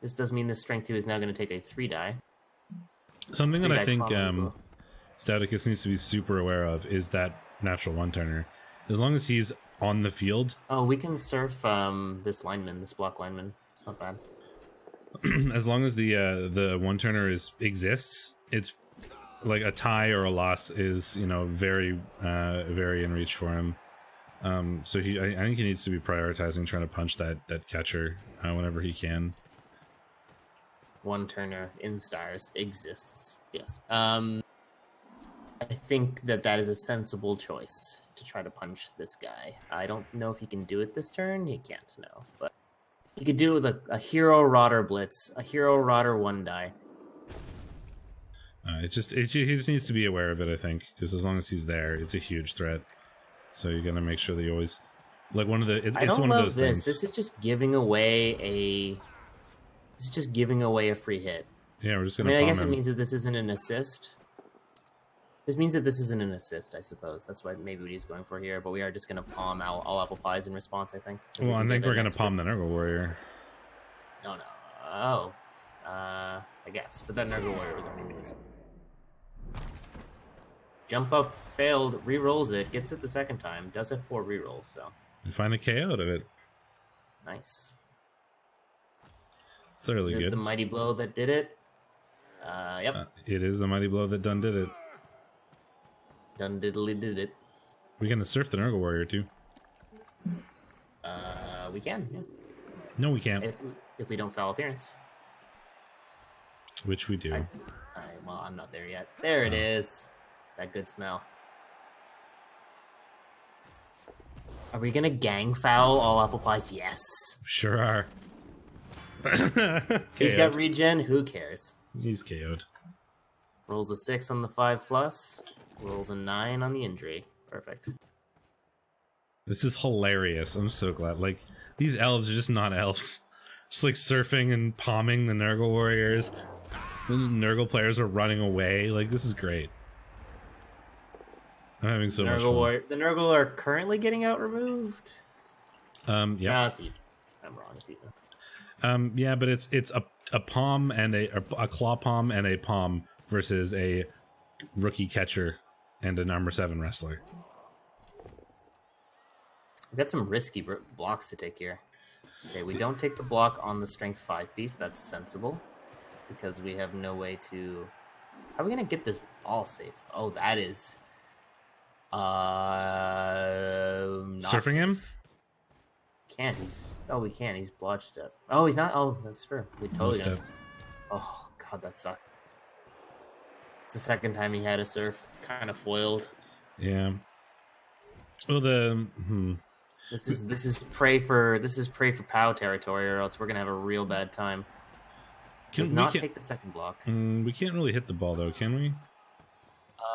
This does mean this strength 2 is now going to take a 3-die. Something that I think Stouticus needs to be super aware of is that natural one-turner. As long as he's on the field... Oh, we can surf this block lineman. It's not bad. As long as the one-turner exists, it's like a tie or a loss is, very, very in reach for him. So I think he needs to be prioritizing trying to punch that catcher whenever he can. One turner in stars exists. Yes. I think that is a sensible choice to try to punch this guy. I don't know if he can do it this turn. He can't, no. But he could do it with a hero rotter blitz, a hero rotter 1-die. He just needs to be aware of it, I think, because as long as he's there, it's a huge threat. So you got to make sure that you always like one of the. I don't one love of those this. things. This is just giving away a. This is just giving away a free hit. Yeah, we're just gonna. I guess it means that this isn't an assist. This means that this isn't an assist, I suppose. That's what maybe what he's going for here. But we are just gonna palm all apple pies in response, I think. Well, I think we're gonna palm the Nurgle Warrior. No. Oh, I guess. But that Nurgle Warrior was already missed. Jump up, failed, re-rolls it, gets it the second time, does it 4 re-rolls, so. You find a KO out of it. Nice. It's really is it good. The mighty blow that did it? Yep. It is the mighty blow that done did it. Done diddly did it. We're gonna surf the Nurgle Warrior too. We can, yeah. No, we can't. If we don't foul appearance. Which we do. Well, I'm not there yet. There it is. That good smell. Are we gonna gang foul all apple pies? Yes. Sure are. He's got regen. Who cares? He's KO'd. Rolls a 6 on the 5+. Rolls a 9 on the injury. Perfect. This is hilarious. I'm so glad. Like, these elves are just not elves. Just like surfing and palming the Nurgle Warriors. The Nurgle players are running away. Like, this is great. I'm having so much fun. The Nurgle are currently getting out removed. Yeah. No, it's even. I'm wrong. It's even. Yeah, but it's a palm and a claw palm and a palm versus a rookie catcher and an armor 7 wrestler. We've got some risky blocks to take here. Okay, we don't take the block on the strength 5 piece. That's sensible because we have no way to. How are we gonna get this ball safe? Oh, that is. Surfing safe. him? Can't he's? Oh, we can. He's blotched up. Oh, he's not. Oh, that's fair. We totally. Oh God, that sucked. It's the second time he had a surf. Kind of foiled. Yeah. Well, This is prey for POW territory, or else we're gonna have a real bad time. Does not take the second block. We can't really hit the ball though, can we?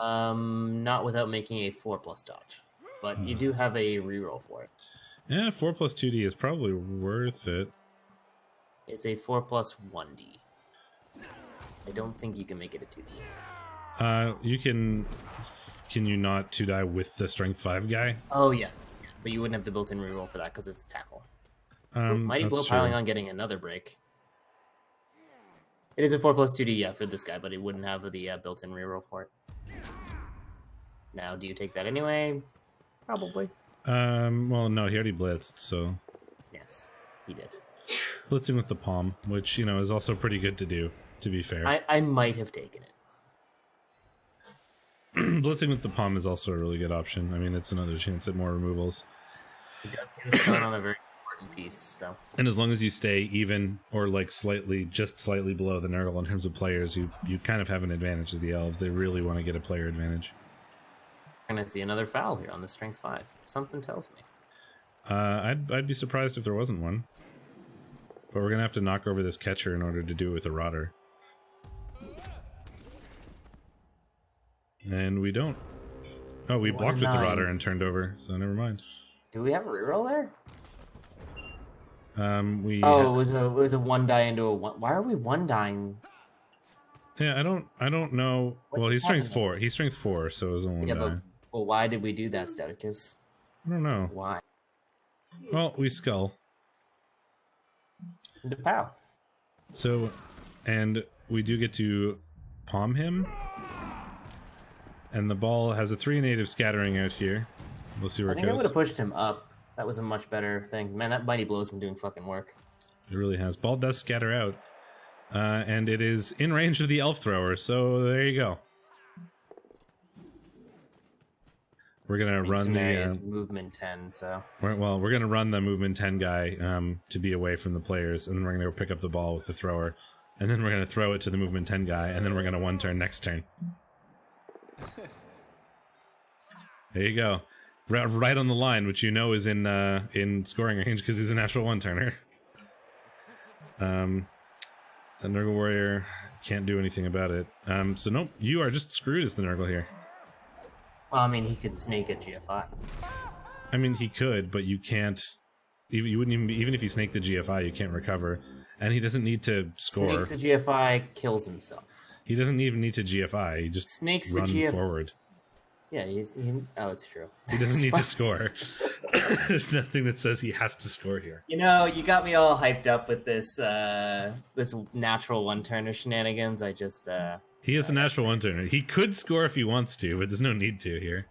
Not without making a 4+ dodge, but you do have a reroll for it. Yeah, 4 plus 2D is probably worth it. It's a 4 plus 1D. I don't think you can make it a 2D. You can. Can you not 2-die with the strength 5 guy? Oh, yes. But you wouldn't have the built-in reroll for that because it's tackle. Mighty Blow piling on getting another break. It is a 4+2D, yeah, for this guy, but it wouldn't have the built-in reroll for it. Now, do you take that anyway? Probably. Well, no, he already blitzed, so... Yes, he did. Blitzing with the palm, which, you know, is also pretty good to do, to be fair. I might have taken it. Blitzing with the palm is also a really good option. I mean, it's another chance at more removals. It does get a stun on a very important piece, so... And as long as you stay even, or like just slightly below the Nurgle in terms of players, you kind of have an advantage as the elves. They really want to get a player advantage. We're going to see another foul here on the strength 5. Something tells me. I'd be surprised if there wasn't one. But we're going to have to knock over this catcher in order to do it with a rotter. And we don't. Oh, we blocked with the rotter and turned over, so never mind. Do we have a reroll there? It was a 1-die into a 1. Why are we 1-dying? Yeah, I don't know. Well, he's strength 4. He's strength 4, so it was a 1-die. But, well, why did we do that, Stouticus? I don't know. Why? Well, we skull. The pow. So, and we do get to palm him. And the ball has a 3 native scattering out here. We'll see where it goes. I think I would have pushed him up. That was a much better thing. Man, that Mighty Blow's been doing fucking work. It really has. Ball does scatter out. And it is in range of the elf thrower, so there you go. We're gonna run the movement 10. So we're gonna run the movement 10 guy to be away from the players, and then we're gonna go pick up the ball with the thrower, and then we're gonna throw it to the movement 10 guy, and then we're gonna 1-turn next turn. There you go, right on the line, which you know is in scoring range because he's a natural 1-turner. The Nurgle Warrior can't do anything about it. So nope, you are just screwed as the Nurgle here. Well, I mean, he could snake a GFI. I mean, he could, but you can't. You wouldn't even if you snake the GFI, you can't recover, and he doesn't need to score. Snakes the GFI, kills himself. He doesn't even need to GFI. He just snakes run forward. Yeah, oh, it's true. He doesn't need to score. There's nothing that says he has to score here. You know, you got me all hyped up with this this natural 1-turner shenanigans. I just He is a natural 1-turner. He could score if he wants to, but there's no need to here.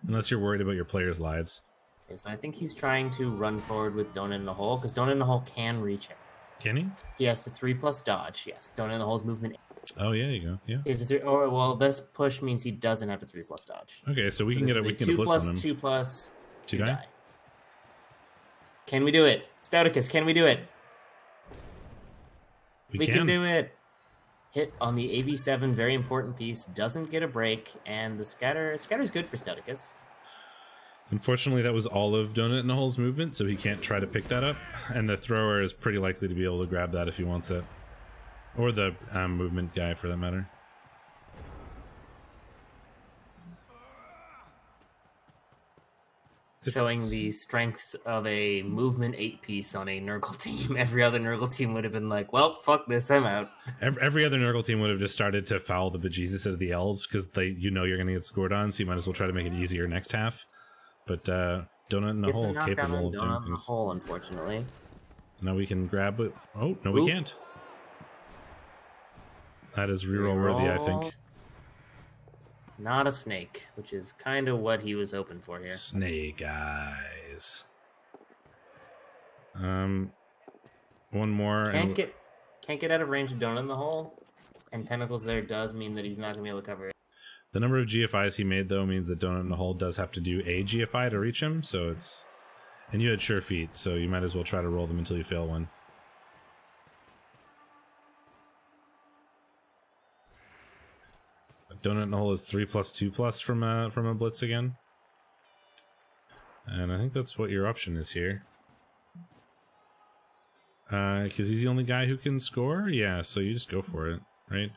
Unless you're worried about your players' lives. Okay, so I think he's trying to run forward with Donut in the Hole, because Donut in the Hole can reach him. Can he? He has to 3+ dodge, yes. Donut in the Hole's movement 8. Oh, yeah, you go. Yeah. Is a 3, or, well, this push means he doesn't have to 3+ dodge. Okay, so we can get a blitz on him. 2+, 2 die? die. Can we do it? Stouticus, can we do it? We can do it. Hit on the AB7, very important piece, doesn't get a break, and the scatter's good for Stouticus. Unfortunately, that was all of Donut in the Hole's movement, so he can't try to pick that up, and the thrower is pretty likely to be able to grab that if he wants it. Or the movement guy, for that matter. Showing the strengths of a movement 8 piece on a Nurgle team. Every other Nurgle team would have been like, well, fuck this, I'm out. Every other Nurgle team would have just started to foul the bejesus out of the elves, because you know you're going to get scored on, so you might as well try to make it easier next half. But Donut in the Hole capable of doing Donut in the things. Hole, unfortunately. Now we can grab it. Oh, no, we can't. That is reroll worthy, I think. Not a snake, which is kind of what he was hoping for here. Snake eyes. One more. Can't get out of range of Donut in the Hole, and tentacles there does mean that he's not going to be able to cover it. The number of GFIs he made, though, means that Donut in the Hole does have to do a GFI to reach him, so it's... And you had sure feet, so you might as well try to roll them until you fail one. Donut in the Hole is 3+2+ from a blitz again. And I think that's what your option is here. Because he's the only guy who can score? Yeah, so you just go for it, right?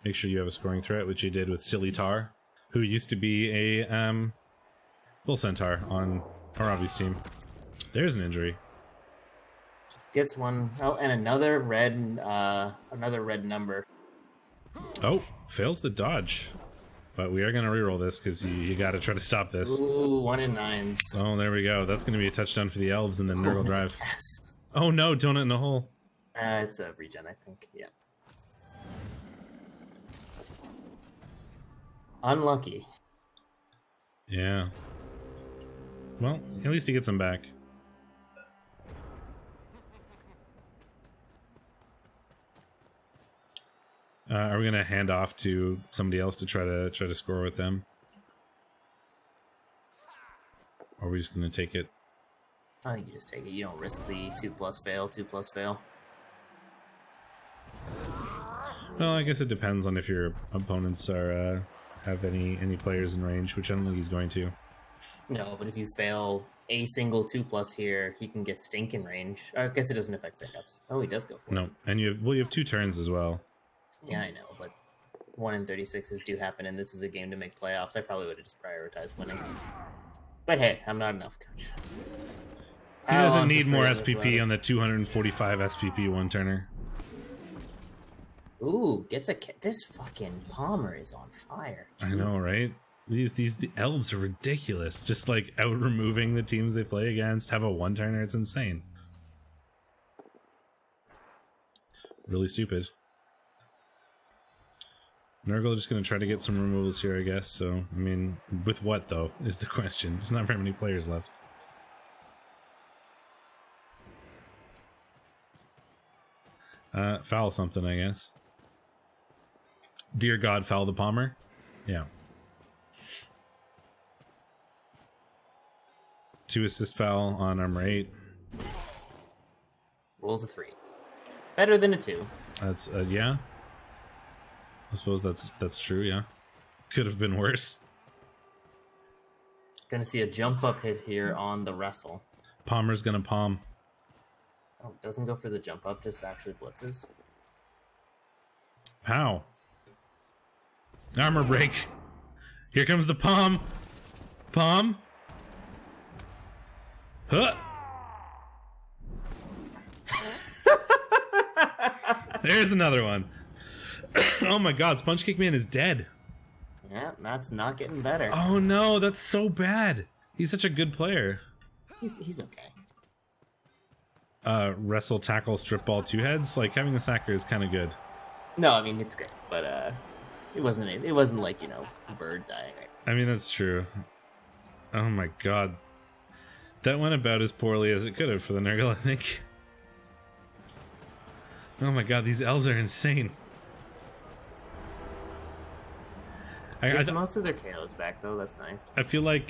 Make sure you have a scoring threat, which you did with Silly Tar, who used to be a Bull Centaur on our obvious team. There's an injury. Gets one. Oh, and another red number. Oh, fails the dodge. But we are going to reroll this because you got to try to stop this. Ooh, 1 in 9s. Oh, there we go. That's going to be a touchdown for the elves and then Nurgle drive. Pass. Oh no, donut in the hole. It's a regen, I think. Yeah. Unlucky. Yeah. Well, at least he gets him back. Are we gonna hand off to somebody else to try to score with them, or are we just gonna take it? I think you just take it. You don't risk the 2+ fail, 2+ fail. Well, I guess it depends on if your opponents are have any players in range, which I don't think he's going to. No, but if you fail a single 2+ here, he can get stink in range. I guess it doesn't affect pickups. Oh, he does go for it. No, and you have 2 turns as well. Yeah, I know, but 1 in 36s do happen, and this is a game to make playoffs. I probably would have just prioritized winning. But hey, I'm not enough, coach. He doesn't need more SPP on the 245 SPP one-turner. Ooh, gets a... This fucking Palmer is on fire. Jesus. I know, right? The elves are ridiculous. Just like out-removing the teams they play against, have a one-turner, it's insane. Really stupid. Nurgle just going to try to get some removals here, I guess. So, I mean, with what, though, is the question. There's not very many players left. Foul something, I guess. Dear God, foul the Palmer? Yeah. 2 assist foul on armor 8. Rolls a 3. Better than a 2. That's, yeah. I suppose that's true, yeah. Could have been worse. Gonna see a jump up hit here on the wrestle. Palmer's gonna palm. Oh, doesn't go for the jump up, just actually blitzes. How? Armor break. Here comes the palm. Palm. Huh. There's another one. Oh my god, Sponge Cake Man is dead. Yeah, that's not getting better. Oh no, that's so bad. He's such a good player. He's okay. Wrestle, tackle, strip ball, 2 heads. Like, having a sacker is kind of good. No, I mean it's great, but it wasn't like, you know, a bird dying. I mean, that's true. Oh my god. That went about as poorly as it could have for the Nurgle, I think. Oh my god, these elves are insane. It's most of their KOs back, though. That's nice. I feel like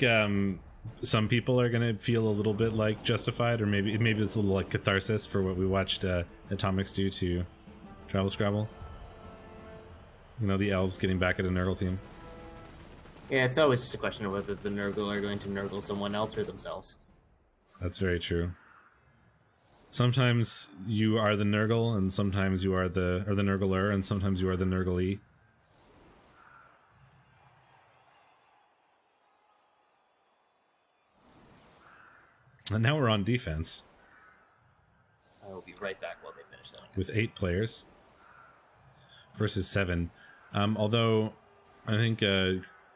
some people are going to feel a little bit like justified, or maybe it's a little like catharsis for what we watched Atomics do to Travel Scrabble. You know, the elves getting back at a Nurgle team. Yeah, it's always just a question of whether the Nurgle are going to Nurgle someone else or themselves. That's very true. Sometimes you are the Nurgle, and sometimes you are the Nurgler, and sometimes you are the Nurglee. And now we're on defense. I will be right back while they finish that. With 8 players versus 7. Although I think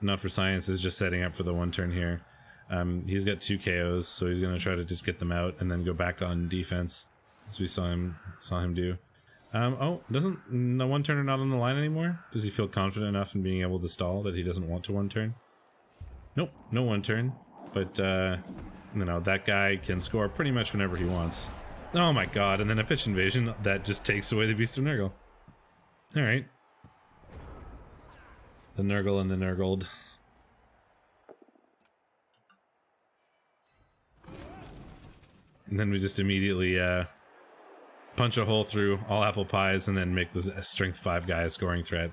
Not for Science is just setting up for the one turn here. He's got 2 KOs, so he's going to try to just get them out and then go back on defense, as we saw him do. Oh, doesn't the one turner not on the line anymore? Does he feel confident enough in being able to stall that he doesn't want to one turn? Nope, no one turn. But you know, that guy can score pretty much whenever he wants. Oh my god, and then a pitch invasion that just takes away the Beast of Nurgle. Alright. The Nurgle and the Nurgled. And then we just immediately punch a hole through all apple pies and then make this a strength 5 guy a scoring threat.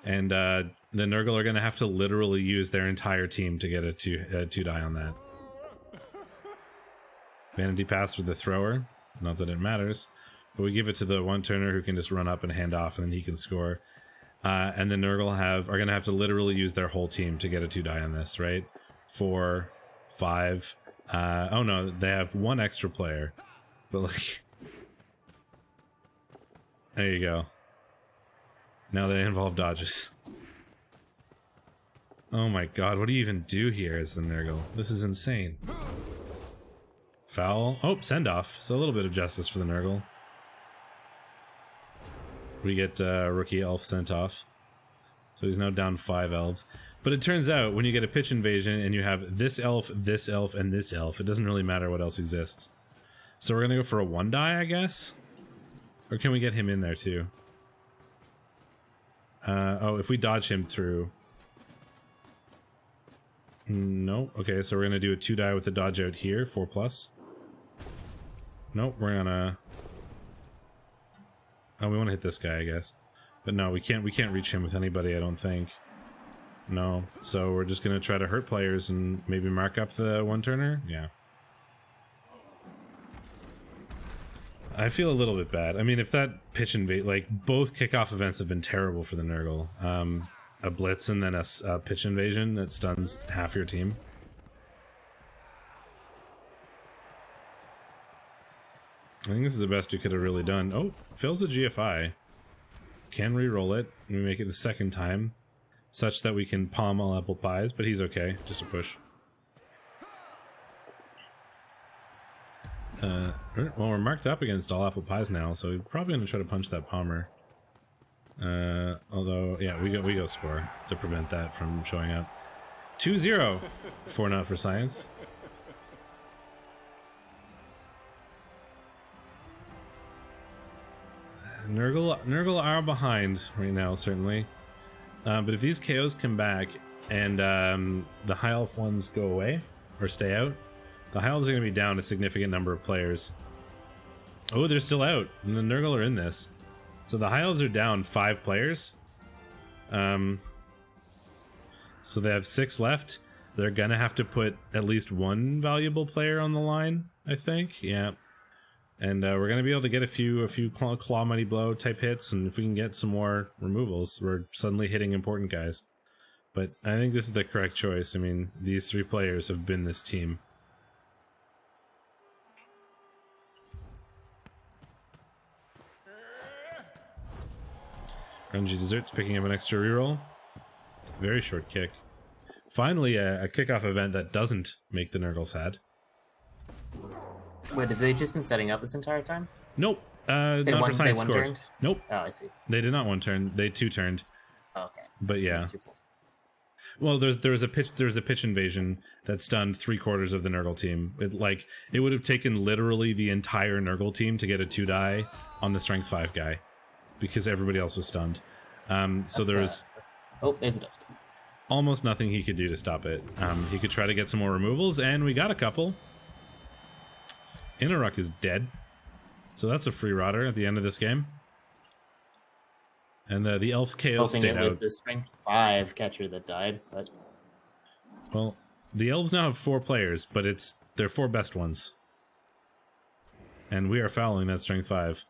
And the Nurgle are going to have to literally use their entire team to get a 2 die on that. Vanity pass for the thrower. Not that it matters. But we give it to the one-turner who can just run up and hand off and then he can score. And the Nurgle are going to have to literally use their whole team to get a 2 die on this, right? 4, 5... oh no, they have 1 extra player. But like... There you go. Now they involve dodges. Oh my god, what do you even do here as the Nurgle? This is insane. Foul. Oh, send off. So a little bit of justice for the Nurgle. We get rookie elf sent off. So he's now down 5 elves. But it turns out when you get a pitch invasion and you have this elf, and this elf, it doesn't really matter what else exists. So we're gonna go for a 1-die, I guess? Or can we get him in there too? Oh, if we dodge him through... No. Okay, so we're gonna do a 2-die with the dodge out here, 4+. Nope, we're gonna... Oh, we want to hit this guy, I guess. But no, we can't reach him with anybody, I don't think. No. So we're just gonna try to hurt players and maybe mark up the one-turner? Yeah. I feel a little bit bad. I mean, if that pitch invade... Like, both kickoff events have been terrible for the Nurgle. A blitz and then a pitch invasion that stuns half your team. I think this is the best we could have really done. Oh, fails the GFI. Can re-roll it. We make it the second time, such that we can palm all apple pies, but he's okay. Just a push. Well, we're marked up against all apple pies now, so we're probably going to try to punch that palmer. Although, yeah, we go score to prevent that from showing up. 2-0 for Not for Science. Nurgle are behind right now, certainly. But if these KOs come back and the High Elf ones go away or stay out, the High Elves are going to be down a significant number of players. Oh, they're still out. And the Nurgle are in this. So the High Elves are down 5 players. So they have 6 left. They're going to have to put at least 1 valuable player on the line, I think. Yeah. And we're going to be able to get a few claw mighty blow type hits, and if we can get some more removals, we're suddenly hitting important guys. But I think this is the correct choice. I mean, these 3 players have been this team. Grungy Dessert's picking up an extra reroll. Very short kick. Finally, a kickoff event that doesn't make the Nurgle sad. Wait, have they just been setting up this entire time? Nope. Not for Science scored. Turned? Nope. Oh, I see. They did not 1-turn. They 2-turned. Oh, okay. But yeah. Well, there was a pitch invasion that stunned 3/4 of the Nurgle team. It would have taken literally the entire Nurgle team to get a 2-die on the strength 5 guy, because everybody else was stunned. So there was oh, there's a dust. Almost nothing he could do to stop it. He could try to get some more removals, and we got a couple. Innerruck is dead, so that's a free rotter at the end of this game. And the elves KO stayed out. Hoping it was the strength 5 catcher that died, but... Well, the elves now have 4 players, but it's their 4 best ones. And we are fouling that strength 5.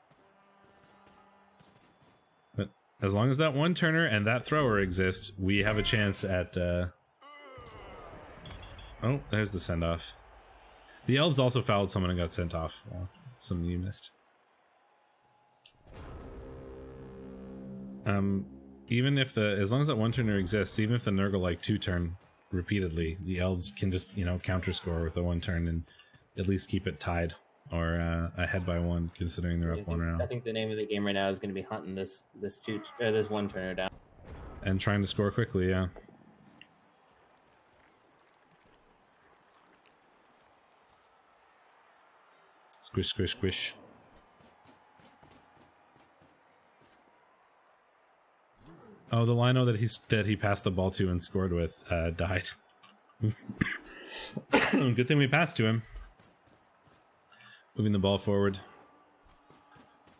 But as long as that 1-turner and that thrower exist, we have a chance at... Oh, there's the send-off. The elves also fouled someone and got sent off. Well, something you missed. Even if as long as that 1-turner exists, even if the Nurgle 2-turn repeatedly, the elves can just, counter score with the 1-turn and at least keep it tied or ahead by 1, considering they're up 1 round. I think the name of the game right now is going to be hunting this 1-turner down and trying to score quickly. Yeah. Squish, squish, squish. Oh, the lino that he passed the ball to and scored with died. Good thing we passed to him. Moving the ball forward.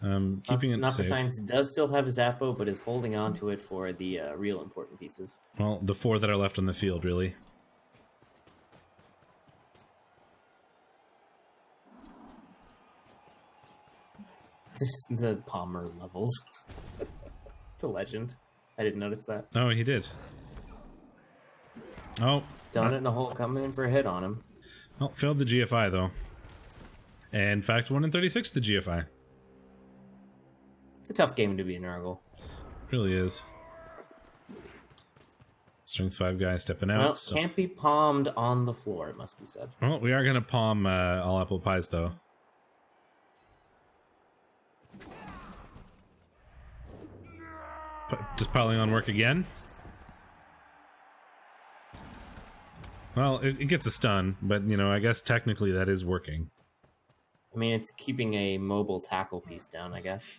Keeping it Not safe. for Science does still have his Zappo, but is holding on to it for the real important pieces. Well, the 4 that are left on the field, really. The Palmer levels. It's a legend. I didn't notice that. Oh, he did. Oh. Donut in a hole coming in for a hit on him. Well, failed the GFI, though. And in fact, 1 in 36 the GFI. It's a tough game to be a Nurgle. really is. Strength 5 guy stepping out. Well, so. can't be palmed on the floor, it must be said. Well, we are going to palm all apple pies, though. Just piling on work again. Well, it gets a stun, but, you know, I guess technically that is working. I mean, it's keeping a mobile tackle piece down, I guess.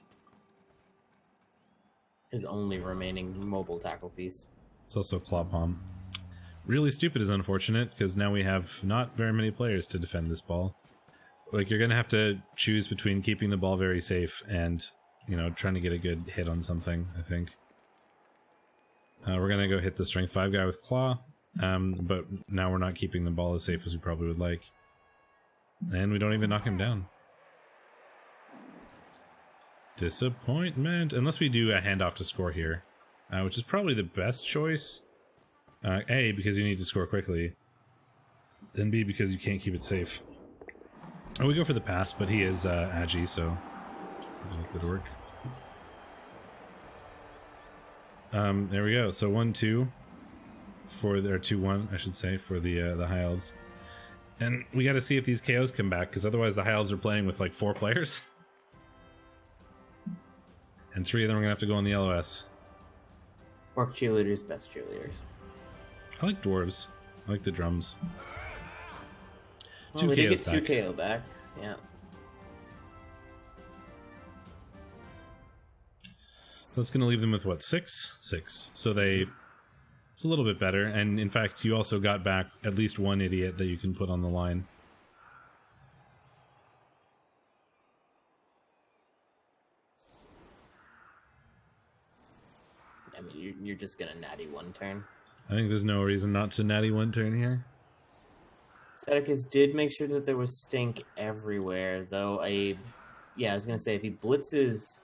His only remaining mobile tackle piece. It's also claw palm. Really stupid is unfortunate, because now we have not very many players to defend this ball. Like, you're going to have to choose between keeping the ball very safe and, you know, trying to get a good hit on something, I think. We're going to go hit the Strength 5 guy with Claw, but now we're not keeping the ball as safe as we probably would like. And we don't even knock him down. Disappointment. Unless we do a handoff to score here, which is probably the best choice. A, because you need to score quickly. And B, because you can't keep it safe. Oh, we go for the pass, but he is agi, so it's good work. There we go. So 1-2 for their 2-1, I should say, for the High Elves. And we got to see if these KOs come back, because otherwise the High Elves are playing with like 4 players. And 3 of them are going to have to go on the LOS. Orc cheerleaders, best cheerleaders. I like dwarves. I like the drums. Well, we did get 2 KO back, yeah. So it's going to leave them with, what, 6? 6. So it's a little bit better. And in fact, you also got back at least 1 idiot that you can put on the line. I mean, you're just going to natty 1 turn. I think there's no reason not to natty 1 turn here. Staticus did make sure that there was stink everywhere, though I was going to say, if he blitzes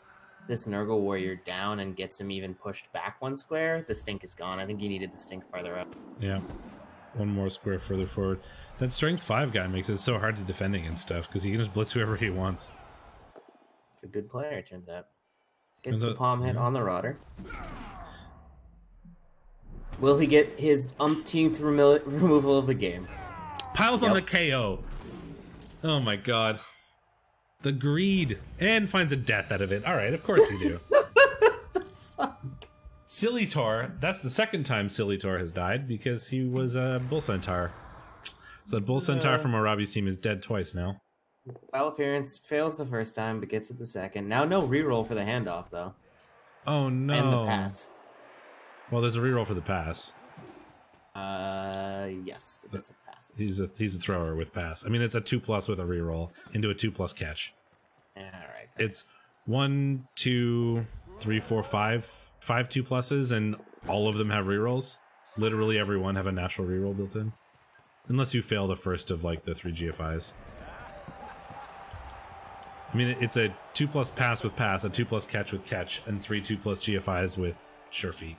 this Nurgle warrior down and gets him even pushed back 1 square, the stink is gone. I think he needed the stink farther up. Yeah. 1 more square further forward. That Strength 5 guy makes it so hard to defend against stuff, because he can just blitz whoever he wants. It's a good player, it turns out. Gets the palm hit on the Rodder. Will he get his umpteenth removal of the game? Piles on the KO. Oh my god. The greed. And finds a death out of it. Alright, of course you do. Fuck. Silly Tor. That's the second time Silly Tor has died, because he was a Bull Centaur. So that Bull Centaur from Arabi's team is dead twice now. Foul appearance fails the first time, but gets it the second. Now no reroll for the handoff, though. Oh no. And the pass. Well, there's a reroll for the pass. Yes, it does have passes. He's a thrower with pass. I mean, it's a 2+ with a reroll into a 2+ catch. All right. It's 1, 2, 3, 4, 5 2+, and all of them have rerolls. Literally every one have a natural reroll built in, unless you fail the first of like the 3 GFIs. I mean, it's a 2+ pass with pass, a 2+ catch with catch, and 3 2+ GFIs with sure feet.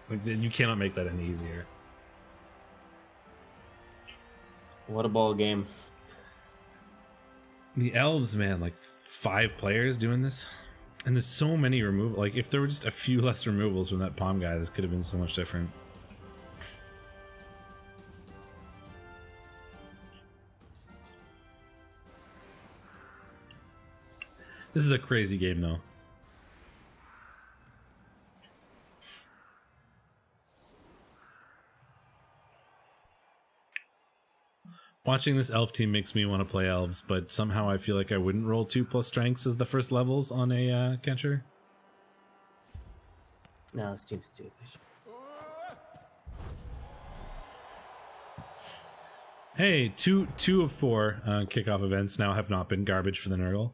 Like, you cannot make that any easier. What a ball game. The elves, man, like 5 players doing this, and there's so many removals. Like, if there were just a few less removals from that palm guy, this could have been so much different. This is a crazy game, though. Watching this elf team makes me want to play elves, but somehow I feel like I wouldn't roll 2+ strengths as the first levels on a catcher. No, this team's stupid. Hey, two of 4 kickoff events now have not been garbage for the Nurgle.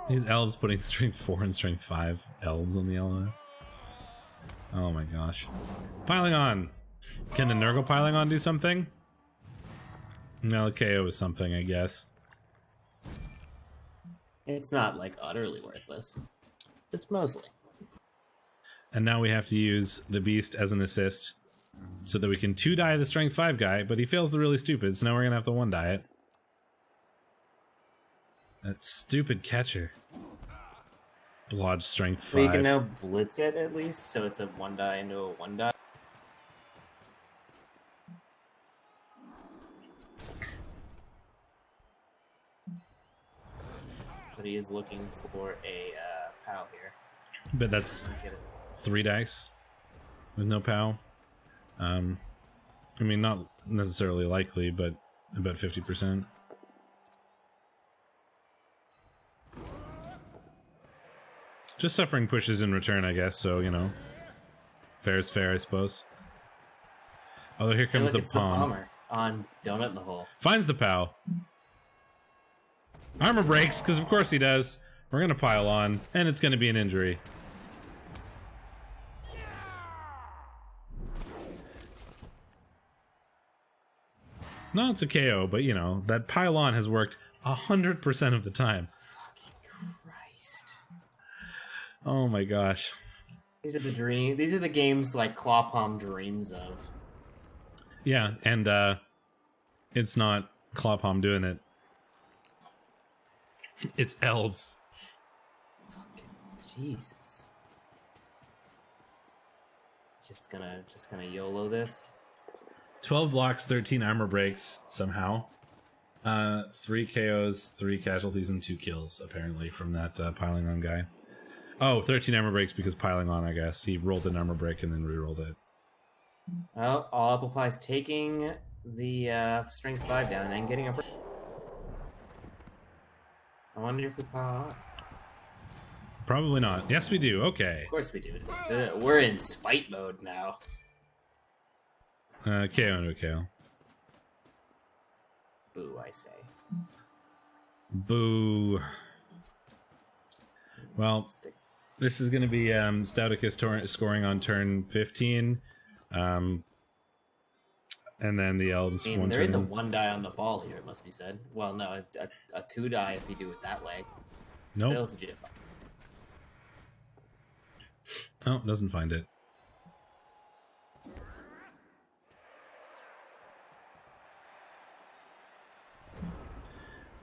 These elves putting strength 4 and strength 5 elves on the LOS. Oh my gosh. Piling on. Can the Nurgle piling on do something? No, the KO is something, I guess. It's not like utterly worthless. Just mostly. And now we have to use the beast as an assist so that we can 2-die the strength 5 guy, but he fails the really stupid, so now we're gonna have to 1-die it. That stupid catcher. Blodge strength 5. Well, you can now blitz it at least, so it's a 1-die into a 1-die. But he is looking for a POW here. But that's 3 dice with no POW. I mean, not necessarily likely, but about 50%. Just suffering pushes in return, I guess, so, you know. Fair is fair, I suppose. Although here comes the Palmer on Donut in the Hole. Finds the POW. Armor breaks, because of course he does. We're going to pile on, and it's going to be an injury. No, it's a KO, but you know, that pile on has worked 100% of the time. Fucking Christ. Oh my gosh. These are the games like Clawpalm dreams of. Yeah, and it's not Clawpalm doing it. It's elves. Fucking Jesus. Just gonna YOLO this. 12 blocks, 13 armor breaks somehow. 3 KOs, 3 casualties, and 2 kills, apparently, from that piling on guy. Oh, 13 armor breaks because piling on, I guess. He rolled an armor break and then re-rolled it. Well, all apple pie's taking the strength 5 down and getting a break. I wonder if we pile on. Probably not. Yes, we do. Okay. Of course we do. We're in spite mode now. KO into a KO. Boo, I say. Boo. Well, this is going to be Stouticus scoring on turn 15. And then the elves. I mean, there is a 1-die on the ball here, it must be said. Well, no, a 2-die if you do it that way. Nope. Fails the GFI. Oh, doesn't find it.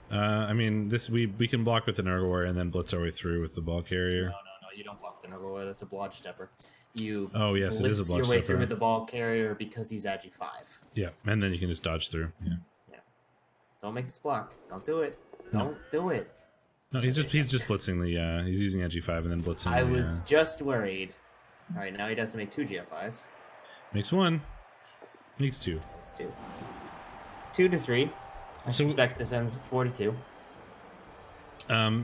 I mean, this we can block with the Nurgle and then blitz our way through with the ball carrier. No, you don't block the Nurgle. That's a blodge stepper. You yes, it is a blodge your way stepper. through with the ball carrier because he's agi 5. Yeah, and then you can just dodge through. Yeah. Don't make this block. Don't do it. Don't do it. No, he's just blitzing the. He's using agi 5 and then blitzing. I was just worried. All right, now he does to make 2 GFIs. Makes 1. Makes 2. That's 2. 2 to 3. I suspect this ends 4 to 2.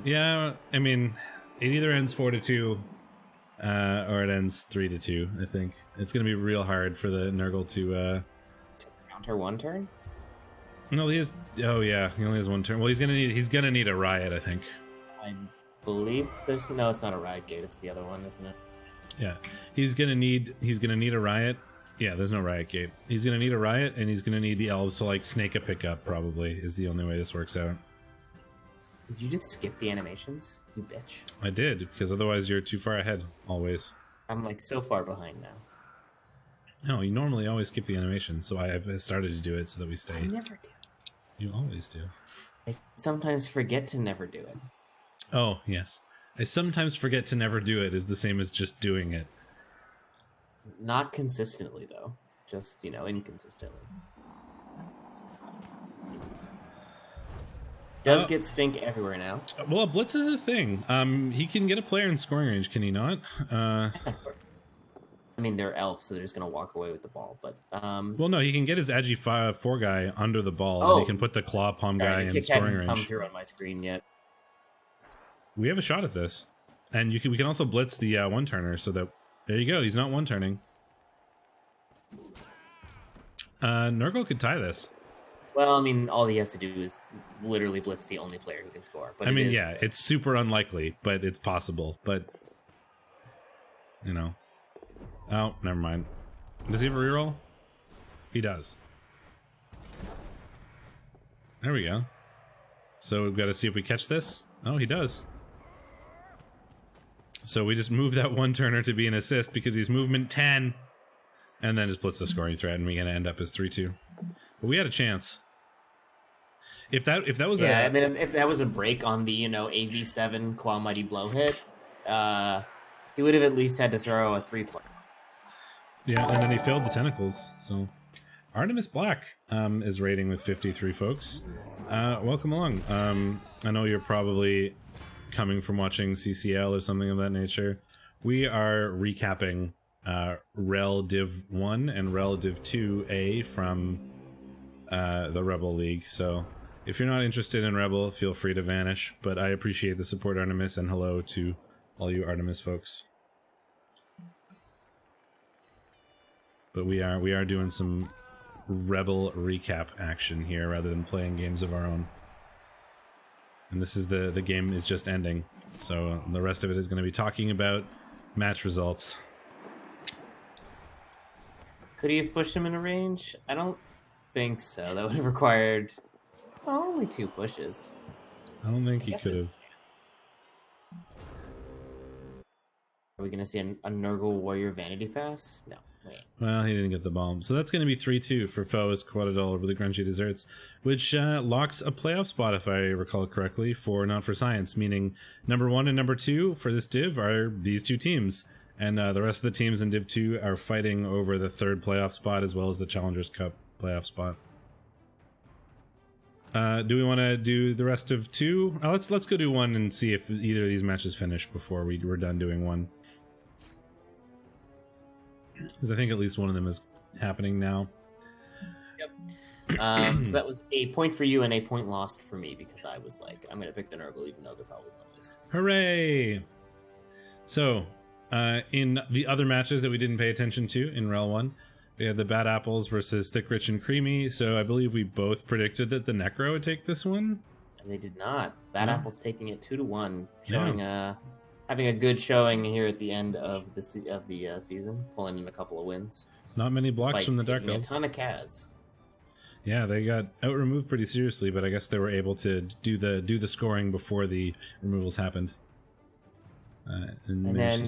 Yeah, I mean, it either ends 4 to 2, or it ends 3 to 2. I think it's gonna be real hard for the Nurgle to counter 1 turn. No, he has. Oh yeah, he only has 1 turn. Well, he's gonna need a riot, I think. I believe there's no. It's not a riot gate. It's the other one, isn't it? Yeah, he's gonna need a riot. Yeah, there's no riot gate. He's gonna need a riot, and he's gonna need the elves to like snake a pickup. Probably is the only way this works out. Did you just skip the animations, you bitch? I did, because otherwise you're too far ahead. Always. I'm like so far behind now. No, you normally always skip the animation, so I've started to do it so that we stay. I never do. You always do. I sometimes forget to never do it. Oh yes, I sometimes forget to never do it is the same as just doing it. Not consistently, though. Just, inconsistently. Does get stink everywhere now. Well, a blitz is a thing. He can get a player in scoring range, can he not? Of course. I mean, they're elves, so they're just going to walk away with the ball. But well, no, he can get his agi 4 guy under the ball, and he can put the claw palm guy in scoring range. Come through on my screen yet. We have a shot at this, and we can also blitz the 1-turner, so that there you go. He's not 1-turning. Nurgle could tie this. Well, I mean, all he has to do is literally blitz the only player who can score. But yeah, it's super unlikely, but it's possible. But oh, never mind. Does he have a reroll? He does. There we go. So we've got to see if we catch this. Oh, he does. So we just move that one turner to be an assist because he's movement 10, and then just blitz the scoring threat, and we're gonna end up as 3-2. But we had a chance. If that was I mean, if that was a break on the AV7 Claw Mighty Blow hit, he would have at least had to throw a 3-play. Yeah, and then he failed the tentacles. So Artemis Black is rating with 53 folks. Welcome along. I know you're probably coming from watching CCL or something of that nature. We are recapping REL Div 1 and REL Div 2A from the REBBL League. So if you're not interested in REBBL, feel free to vanish. But I appreciate the support, Artemis, and hello to all you Artemis folks. But we are doing some REBBL recap action here rather than playing games of our own. And this is the game is just ending, so the rest of it is going to be talking about match results. Could he have pushed him in a range? I don't think so. That would have required only 2 pushes. I don't think he could have. Are we going to see a Nurgle Warrior Vanity Pass? No. Wait. Well, he didn't get the bomb. So that's going to be 3-2 for Foes Quadadol over the Grungy Desserts, which locks a playoff spot, if I recall correctly, for Not For Science, meaning number 1 and number 2 for this div are these 2 teams. And the rest of the teams in Div 2 are fighting over the 3rd playoff spot as well as the Challengers Cup playoff spot. Do we want to do the rest of 2? Let's go do 1 and see if either of these matches finish before we're done doing 1. Because I think at least one of them is happening now. Yep. So that was a point for you and a point lost for me because I was like, I'm going to pick the Nurgle even though they're probably going to lose. Hooray! So, in the other matches that we didn't pay attention to in REL 1, we had the Bad Apples versus Thick, Rich, and Creamy. So I believe we both predicted that the Necro would take this one. And they did not. Bad Apples taking it 2-1, showing having a good showing here at the end of the season, pulling in a couple of wins. Not many blocks from the Dark Elves. A ton of Kaz. Yeah, they got out removed pretty seriously, but I guess they were able to do the scoring before the removals happened. And then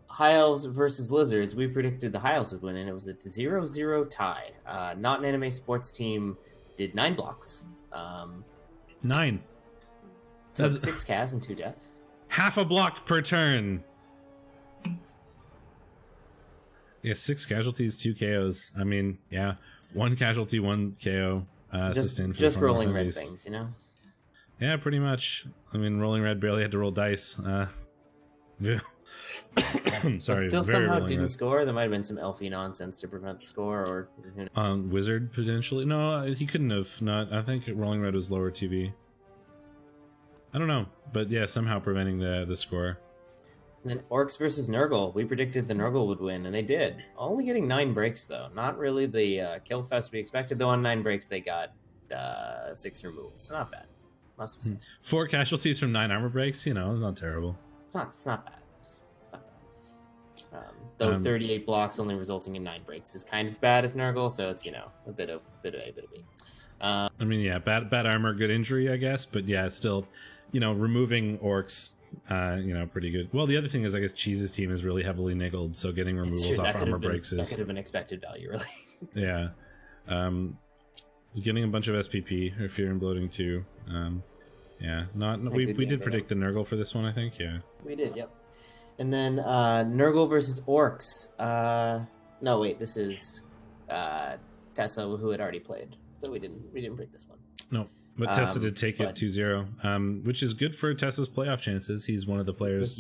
High Elves versus Lizards. We predicted the High Elves would win, and it was a 0-0 tie. Not an anime sports team did 9 blocks. 9. So 6 Kaz and 2 death. Half a block per turn. Yeah, 6 casualties, 2 KOs. I mean, yeah, 1 casualty, 1 KO. Just rolling red things, Yeah, pretty much. I mean, rolling red barely had to roll dice. Sorry, still somehow didn't score. There might have been some elfy nonsense to prevent the score, or Wizard potentially. No, he couldn't have. Not. I think rolling red was lower TV. I don't know, but yeah, somehow preventing the score. And then Orcs versus Nurgle. We predicted the Nurgle would win, and they did. Only getting 9 breaks, though. Not really the kill fest we expected, though on 9 breaks they got 6 removals. Not bad. Must be said. 4 casualties from 9 armor breaks, it's not terrible. It's not bad. It's not bad. Though 38 blocks only resulting in 9 breaks is kind of bad as Nurgle, so it's, a bit of A, bit of B. I mean, yeah, bad armor, good injury, I guess, but yeah, it's still, removing orcs, pretty good. Well, the other thing is, I guess Cheese's team is really heavily niggled, so getting removals off armor breaks is... That could have been expected value, really. Yeah. Getting a bunch of SPP, or Fear and Bloating too. We did predict the Nurgle for this one, I think, yeah. We did, yep. And then Nurgle versus Orcs. No, wait, this is Tessa, who had already played. So we didn't pick this one. No, but Tessa did take it 2-0, which is good for Tessa's playoff chances. He's one of the players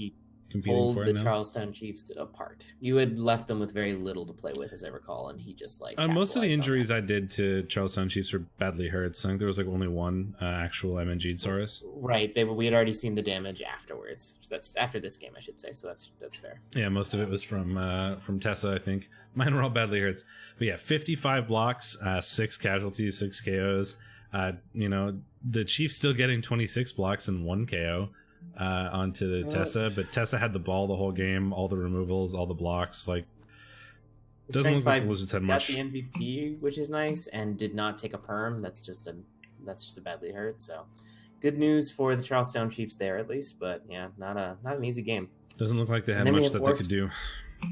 competing for it now. Pulled the Charlestown Chiefs apart. You had left them with very little to play with, as I recall, and he just most of the injuries I did to Charlestown Chiefs were badly hurt. So I think there was only one actual MNG Saurus. Right, we had already seen the damage afterwards. So that's after this game, I should say. So that's fair. Yeah, most of it was from Tessa, I think. Mine were all badly hurt. But yeah, 55 blocks, 6 casualties, 6 KOs. The Chiefs still getting 26 blocks and 1 KO. Onto Tessa, but Tessa had the ball the whole game, all the removals, all the blocks. Doesn't look like the Lizards had much. Got the MVP, which is nice, and did not take a perm. That's just a that's just a badly hurt. So, good news for the Charlestown Chiefs there at least, but yeah, not an easy game. Doesn't look like they had much that they could do.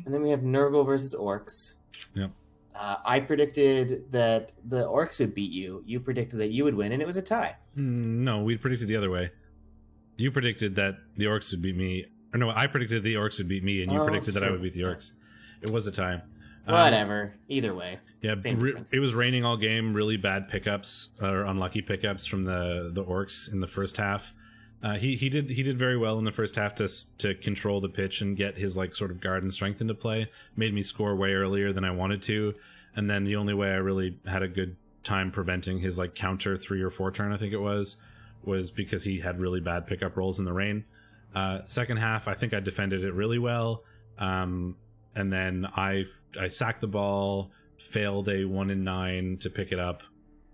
And then we have Nurgle versus ORcs. Yep. I predicted that the ORcs would beat you. You predicted that you would win, and it was a tie. No, we predicted the other way. You predicted that the orcs would beat me. Or no, I predicted the orcs would beat me, and you predicted that I would beat the orcs. It was a tie. Whatever. Either way. Yeah, it was raining all game. Really bad pickups or unlucky pickups from the orcs in the first half. He did very well in the first half to control the pitch and get his like sort of guard and strength into play. Made me score way earlier than I wanted to, and then the only way I really had a good time preventing his like counter 3 or 4 turn, I think it was because he had really bad pickup rolls in the rain. Second half, I think I defended it really well, and then I sacked the ball, failed a 1 in 9 to pick it up,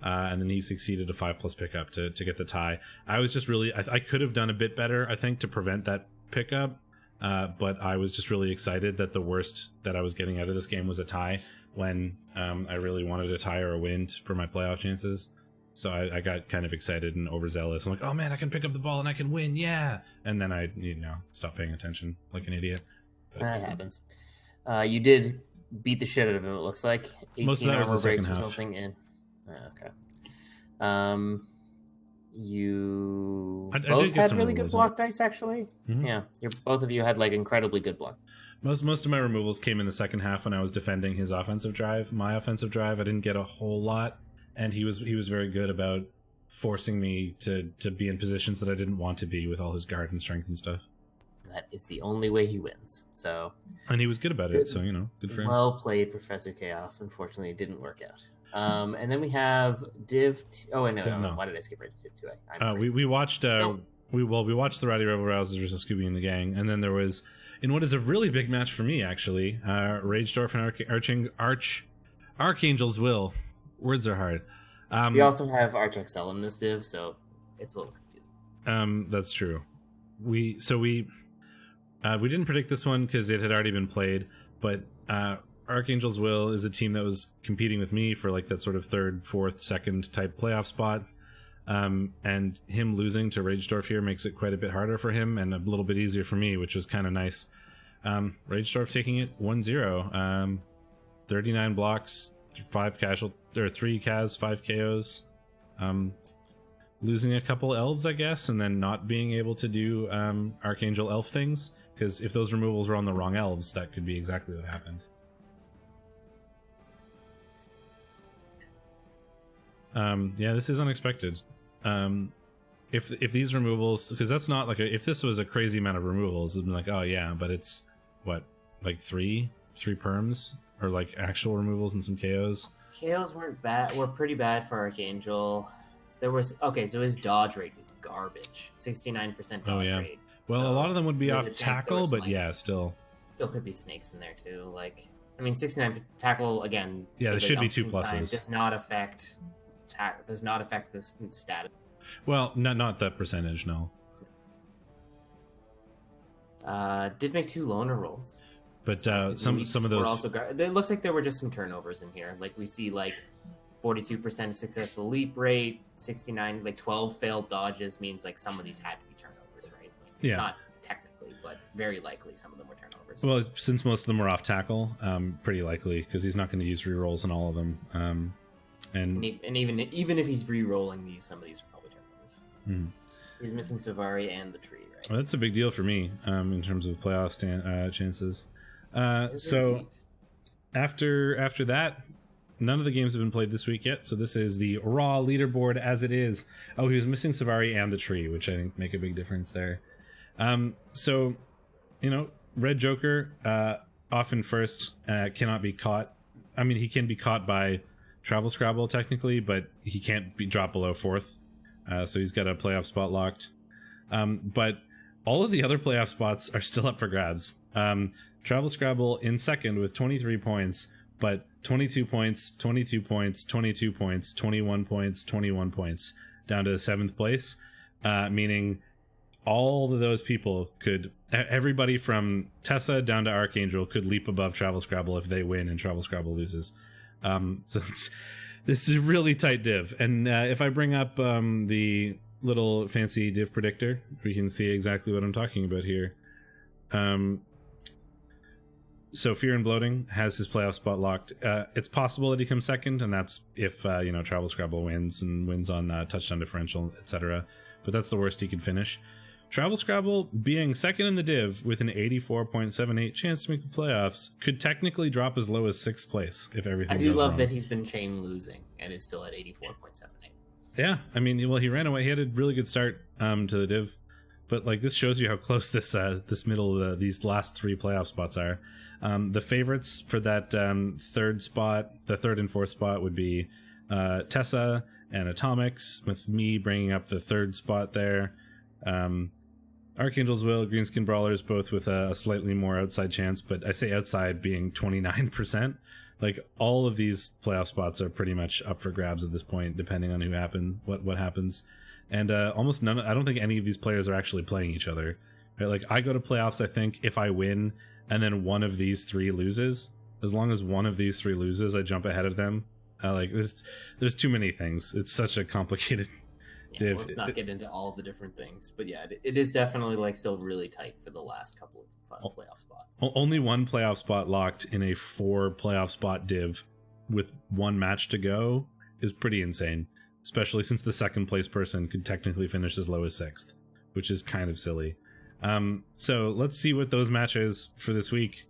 and then he succeeded a 5+ pickup to get the tie. I was just really I could have done a bit better, I think, to prevent that pickup, but I was just really excited that the worst that I was getting out of this game was a tie when I really wanted a tie or a win for my playoff chances. So I got kind of excited and overzealous. I'm like, oh man, I can pick up the ball and I can win, yeah! And then I, stopped paying attention like an idiot. But that happens. You did beat the shit out of him, it looks like. 18 most of that was the second half. Resulting in... okay. You both had really good block dice, actually. Mm-hmm. Yeah, both of you had like incredibly good block. Most of my removals came in the second half when I was defending his offensive drive. My offensive drive, I didn't get a whole lot. And he was very good about forcing me to be in positions that I didn't want to be with all his guard and strength and stuff. That is the only way he wins. So, and he was good about it, so good for him. Well played, Professor Chaos. Unfortunately, it didn't work out. And then we have Div. No. Why did I skip right to Div 2A? We watched we watched the Rowdy Rebel Rousers versus Scooby and the Gang, and then there was, in what is a really big match for me actually, Rage Dorf and Archangel's Will. Words are hard. We also have ArchXL in this div, so it's a little confusing. That's true. We didn't predict this one because it had already been played, but Archangel's Will is a team that was competing with me for like that sort of 3rd, 4th, 2nd type playoff spot. And him losing to Ragedorf here makes it quite a bit harder for him and a little bit easier for me, which was kind of nice. Ragedorf taking it 1-0. 39 blocks, 3 Cas, 5 KOs. Losing a couple elves, I guess, and then not being able to do Archangel elf things, because if those removals were on the wrong elves, that could be exactly what happened. Yeah, this is unexpected. If these removals, because that's not like if this was a crazy amount of removals, it'd be like, oh yeah, but it's what, like three perms, or like actual removals and some KOs. KOs were pretty bad for Archangel. There was so his dodge rate was garbage. 69% dodge rate. Well, so, a lot of them would be off tackle, but yeah, still could be snakes in there too. Like, I mean, 69 tackle again. Yeah, there should be 2 pluses. Does not affect this status. Well, not that percentage, no. Did make 2 loner rolls. But some of those also it looks like there were just some turnovers in here. Like we see like 42% successful leap rate, 69, like 12 failed dodges means like some of these had to be turnovers, right? Like, yeah. Not technically, but very likely some of them were turnovers. Well, since most of them were off tackle, pretty likely, because he's not going to use rerolls in all of them. And even if he's re-rolling these, some of these are probably turnovers. Mm-hmm. He's missing Savari and the tree, right? Well, that's a big deal for me in terms of playoff chances. So after that, none of the games have been played this week yet. So this is the raw leaderboard as it is. Oh, he was missing Savari and the tree, which I think make a big difference there. So, Red Joker, often first, cannot be caught. I mean, he can be caught by Travel Scrabble technically, but he can't be dropped below 4th. So he's got a playoff spot locked. But all of the other playoff spots are still up for grabs. Travel Scrabble in second with 23 points, but 22 points, 22 points, 22 points, 21 points, 21 points, down to 7th place, meaning all of those people everybody from Tessa down to Archangel could leap above Travel Scrabble if they win and Travel Scrabble loses. So It's a really tight div. And if I bring up the little fancy div predictor, we can see exactly what I'm talking about here. So Fear and Bloating has his playoff spot locked. It's possible that he comes second, and that's if Travel Scrabble wins on touchdown differential, etc. But that's the worst he could finish. Travel Scrabble being second in the div with an 84.78 chance to make the playoffs could technically drop as low as 6th place if everything goes I do love wrong. that he's been chain losing and is still at 84.78. Yeah, I mean, well, he ran away. He had a really good start to the div, but like this shows you how close this these last 3 playoff spots are. The favorites for that third spot, the 3rd and 4th spot, would be Tessa and Atomics, with me bringing up the 3rd spot there. Archangel's Will, Greenskin Brawlers, both with a slightly more outside chance, but I say outside being 29%. Like, all of these playoff spots are pretty much up for grabs at this point, depending on what happens. And almost none. I don't think any of these players are actually playing each other. Right? Like, I go to playoffs, I think, if I win, and then one of these 3 loses. As long as one of these 3 loses, I jump ahead of them. There's too many things. It's such a complicated div. Let's not get into all the different things, but yeah, it is definitely like still really tight for the last couple of playoff spots. Only one playoff spot locked in a 4 playoff spot div with 1 match to go is pretty insane, especially since the 2nd place person could technically finish as low as 6th, which is kind of silly. So let's see what those matches for this week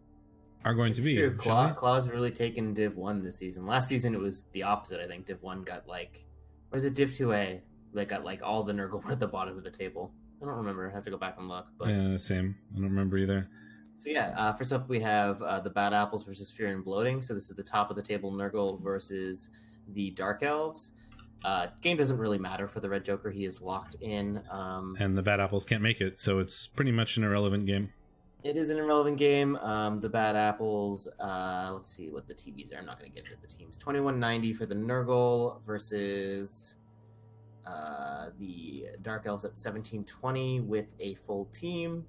are going to be. True. Claw's really taken Div 1 this season. Last season it was the opposite. I think Div 1 got or is it Div 2A? They got all the Nurgle at the bottom of the table. I don't remember. I have to go back and look. But yeah, same. I don't remember either. So yeah, first up we have the Bad Apples versus Fear and Bloating. So this is the top of the table Nurgle versus the Dark Elves. Game doesn't really matter for the Red Joker. He is locked in. And the Bad Apples can't make it, so it's pretty much an irrelevant game. It is an irrelevant game. The Bad Apples, let's see what the TVs are. I'm not going to get into the teams. 2190 for the Nurgle versus the Dark Elves at 1720 with a full team.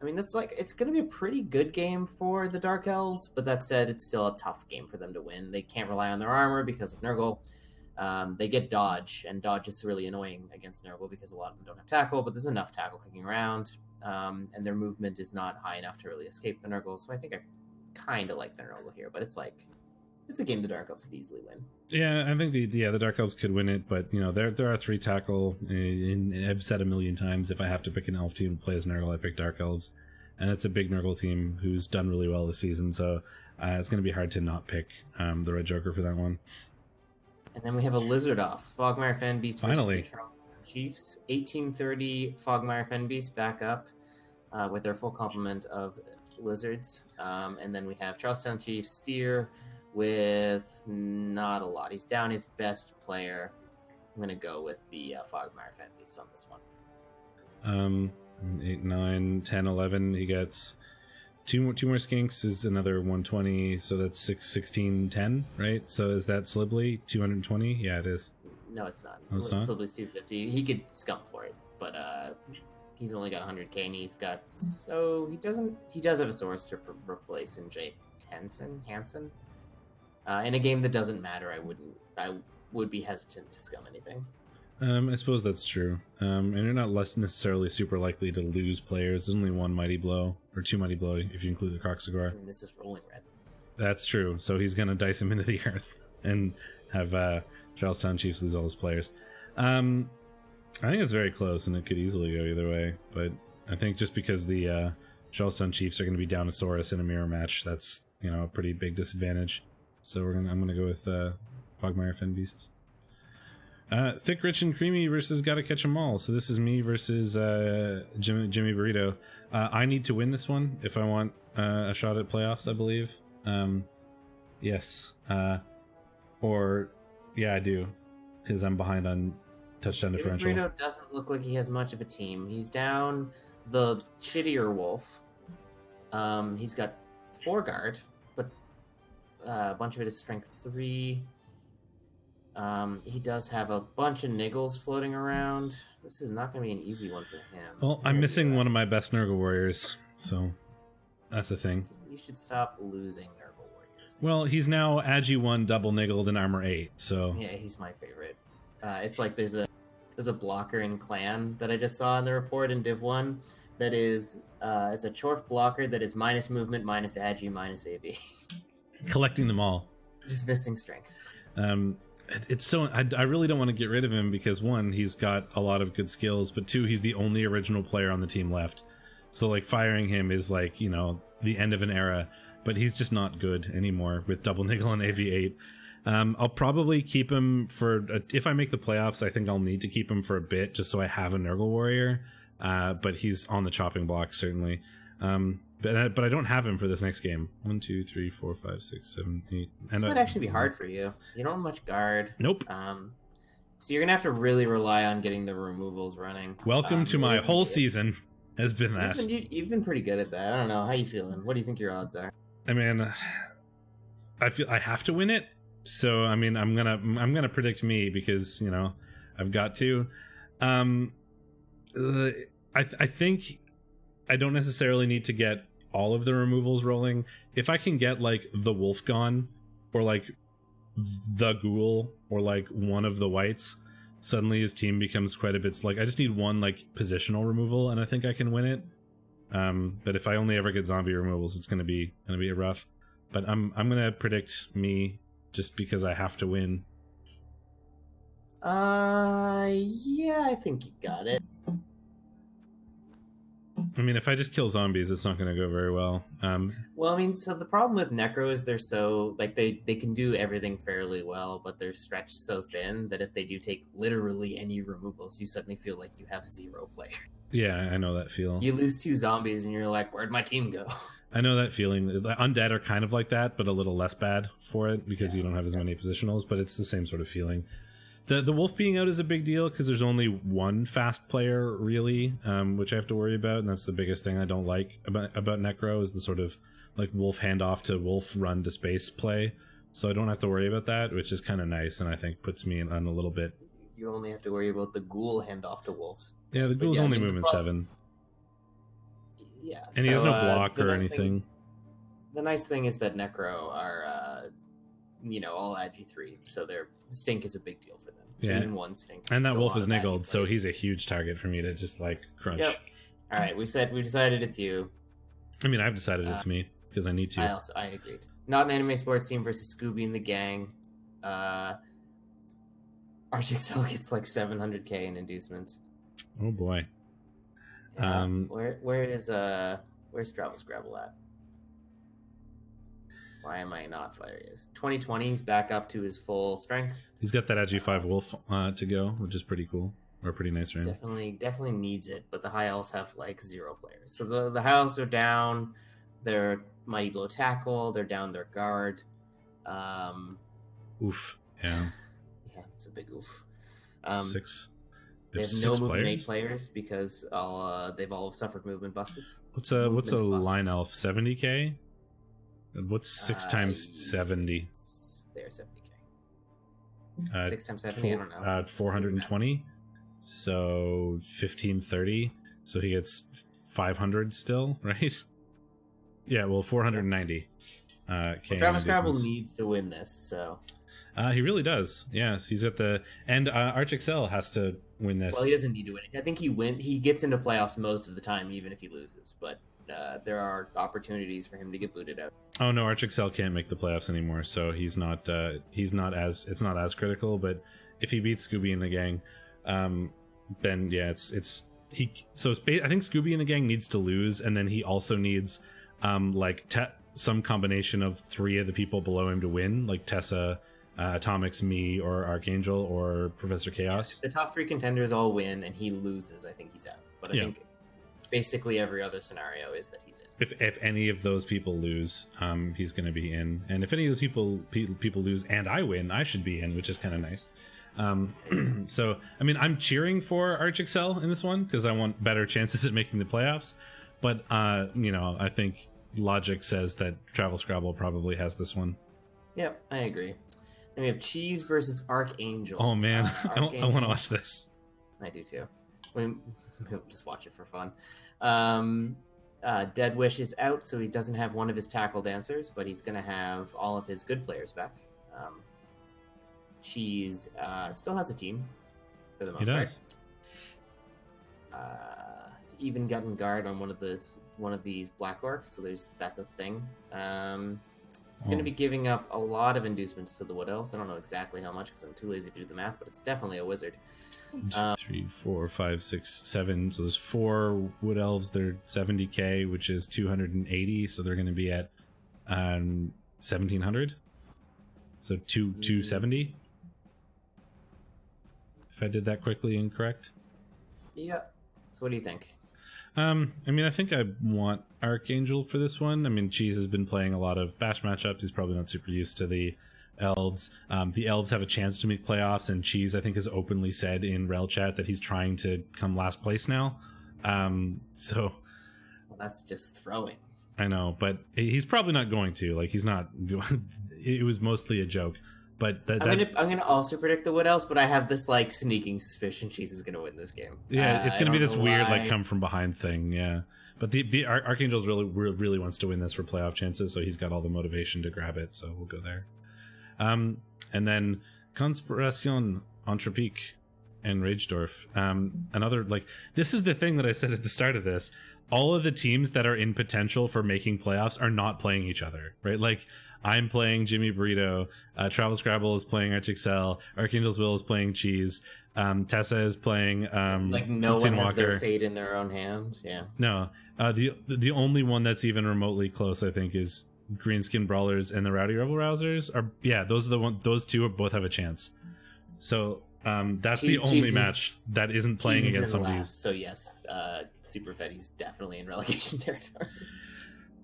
I mean, it's going to be a pretty good game for the Dark Elves, but that said, it's still a tough game for them to win. They can't rely on their armor because of Nurgle. They get dodge, and dodge is really annoying against Nurgle because a lot of them don't have tackle, but there's enough tackle kicking around, and their movement is not high enough to really escape the Nurgle, so I think I kind of like the Nurgle here, but it's a game the Dark Elves could easily win. Yeah, I think the Dark Elves could win it, but there are 3 tackle. I've said a million times, if I have to pick an elf team to play as Nurgle, I pick Dark Elves, and it's a big Nurgle team who's done really well this season, so it's going to be hard to not pick the Red Joker for that one. And then we have a Lizard off. Fogmire Fenbeast versus Finally. the Charleston Chiefs. 1830 Fogmire Fenbeast back up with their full complement of lizards. And then we have Charlestown Chiefs Steer with not a lot. He's down his best player. I'm going to go with the Fogmire Fenbeast on this one. 8, 9, 10, 11. He gets two more skinks is another 120, so that's 16, 10, right? So is that Slibley 220? Yeah, it is. No, it's not. Oh, it's not? Slibley's 250. He could scump for it, but he's only got 100k, and he does have a source to replace in Jake Hansen. In a game that doesn't matter, I would be hesitant to scum anything. I suppose that's true. And you're not less necessarily super likely to lose players. There's only 1 Mighty Blow, or 2 Mighty Blow if you include the Croxagore. I mean, this is rolling red. That's true. So he's going to dice him into the earth and have Charlestown Chiefs lose all his players. I think it's very close, and it could easily go either way. But I think just because the Charlestown Chiefs are going to be down Downsaurus in a mirror match, that's a pretty big disadvantage. So I'm going to go with Fogmire Fenbeasts. Thick, Rich, and Creamy versus Gotta Catch 'Em All. So this is me versus Jimmy Burrito. I need to win this one if I want a shot at playoffs, I believe. Yes. I do, because I'm behind on touchdown differential. Jimmy Burrito doesn't look like he has much of a team. He's down the shittier Wolf. He's got 4 guard, but a bunch of it is strength 3. He does have a bunch of niggles floating around. This is not going to be an easy one for him. Well, I'm missing one of my best Nurgle warriors, so that's the thing. You should stop losing Nurgle warriors. interesting. Well, he's now Agi 1 double niggled and armor 8, so Yeah, he's my favorite. It's like there's a blocker in Clan that I just saw in the report in Div 1 that is it's a Chorf blocker that is minus movement, minus agi, minus AV. collecting them all. Just missing strength. It's so I really don't want to get rid of him because one, he's got a lot of good skills, but two, he's the only original player on the team left. So like firing him is like, you know, the end of an era, but he's just not good anymore with double niggle and AV8. I'll probably keep him for if I make the playoffs. I think I'll need to keep him for a bit just so I have a Nurgle warrior. But he's on the chopping block certainly. But I don't have him for this next game. 1, 2, 3, 4, 5, 6, 7, 8. This might actually be hard for you. You don't have much guard. Nope. So you're gonna have to really rely on getting the removals running. Welcome to my whole season. Has been that. You've been pretty good at that. I don't know. How you feeling? What do you think your odds are? I mean, I feel I have to win it. So I mean, I'm gonna predict me because you know I've got to. I think I don't necessarily need to get all of the removals rolling. If I can get like the wolf gone, or like the ghoul, or like one of the whites, suddenly his team becomes quite a bit like I just need one like positional removal and I think I can win it. But if I only ever get zombie removals, it's gonna be rough. But I'm gonna predict me just because I have to win. Yeah, I think you got it. I mean, if I just kill zombies, it's not going to go very well. Well, I mean, so the problem with Necro is they're so, like, they can do everything fairly well, but they're stretched so thin that if they do take literally any removals, you suddenly feel like you have 0 player. Yeah, I know that feel. You lose 2 zombies and you're like, where'd my team go? I know that feeling. Undead are kind of like that, but a little less bad for it because you don't have as many positionals, but it's the same sort of feeling. The wolf being out is a big deal because there's only one fast player really, which I have to worry about, and that's the biggest thing I don't like about Necro is the sort of like wolf handoff to wolf run to space play. So I don't have to worry about that, which is kind of nice, and I think puts me on a little bit. You only have to worry about the ghoul handoff to wolves. Yeah, the ghoul's only movement 7. Yeah, and he has no block or anything. The nice thing is that Necro are, all agi 3, so their stink is a big deal for them. So even one stink. And that wolf is niggled, so he's a huge target for me to just like crunch. Yep. All right, we decided it's you. I mean, I've decided it's me because I need to. I agreed. Not an anime sports team versus Scooby and the gang. RGXL gets like 700k in inducements. Oh boy. Where's Travel Scrabble at? Why am I not furious? 2020, he's back up to his full strength. He's got that Agi 5 wolf to go, which is pretty cool. Or pretty nice for him. Definitely needs it, but the high elves have like 0 players. So the high elves are down their Mighty Blow tackle, they're down their guard. Oof. Yeah. Yeah, it's a big oof. 6. They have no movement 8 players because they've all suffered movement busts. What's a line elf? 70k? What's 6 times 70? They're 70k. 6 times 70, I don't know. 420. So 1530. So he gets 500 still, right? Yeah, well, 490. Travis Scrabble needs to win this, so. He really does. Yes, he's at the and RHXL has to win this. Well, he doesn't need to win it. I think he gets into playoffs most of the time, even if he loses. But there are opportunities for him to get booted out. Oh no, RHXL can't make the playoffs anymore, so it's not as critical. But if he beats Scooby and the gang, then yeah, I think Scooby and the gang needs to lose, and then he also needs some combination of 3 of the people below him to win, like Tessa, Atomics, me, or Archangel, or Professor Chaos. The top 3 contenders all win, and he loses. I think he's out. But I think basically every other scenario is that he's in. If any of those people lose, he's going to be in. And if any of those people lose and I win, I should be in, which is kind of nice. So, I mean, I'm cheering for RHXL in this one because I want better chances at making the playoffs. But, I think logic says that Travel Scrabble probably has this one. Yep, I agree. Then we have Cheese versus Archangel. Oh, man. I want to watch this. I do, too. We'll just watch it for fun. Dead Wish is out, so he doesn't have one of his tackle dancers, but he's going to have all of his good players back. Cheese still has a team for the most part. He's even gotten guard on one of these Black Orcs, so that's a thing. It's going to be giving up a lot of inducements to the Wood Elves. I don't know exactly how much because I'm too lazy to do the math, but it's definitely a wizard. 3, 4, 5, 6, 7. So there's 4 Wood Elves. They're 70k, which is 280. So they're going to be at 1700. So 270. If I did that quickly and correct. Yeah. So what do you think? I mean, I think I want Archangel for this one. I mean, Cheese has been playing a lot of bash matchups. He's probably not super used to the Elves. The Elves have a chance to make playoffs, and Cheese, I think, has openly said in REL chat that he's trying to come last place now. Well, that's just throwing. I know, but he's probably not going to. Like, he's not. It was mostly a joke. But I'm gonna also predict the Wood Elves, but I have this like sneaking suspicion Cheese is gonna win this game. Yeah, it's gonna be this weird like come from behind thing. Yeah, but the Archangel really wants to win this for playoff chances, so he's got all the motivation to grab it. So we'll go there. And then Conspiration Entropique and Ragedorf. Another like this is the thing that I said at the start of this. All of the teams that are in potential for making playoffs are not playing each other, right? Like. I'm playing Jimmy Burrito. Travel Scrabble is playing Excel. Archangel's Will is playing Cheese. Tessa is playing. Like no one has their fate in their own hands. Yeah. No. The only one that's even remotely close, I think, is Greenskin Brawlers and the Rowdy Rebel Rousers. Those are the one. Those two both have a chance. So that's the only match that isn't playing against somebody. So yes, Super Fetty's definitely in relegation territory.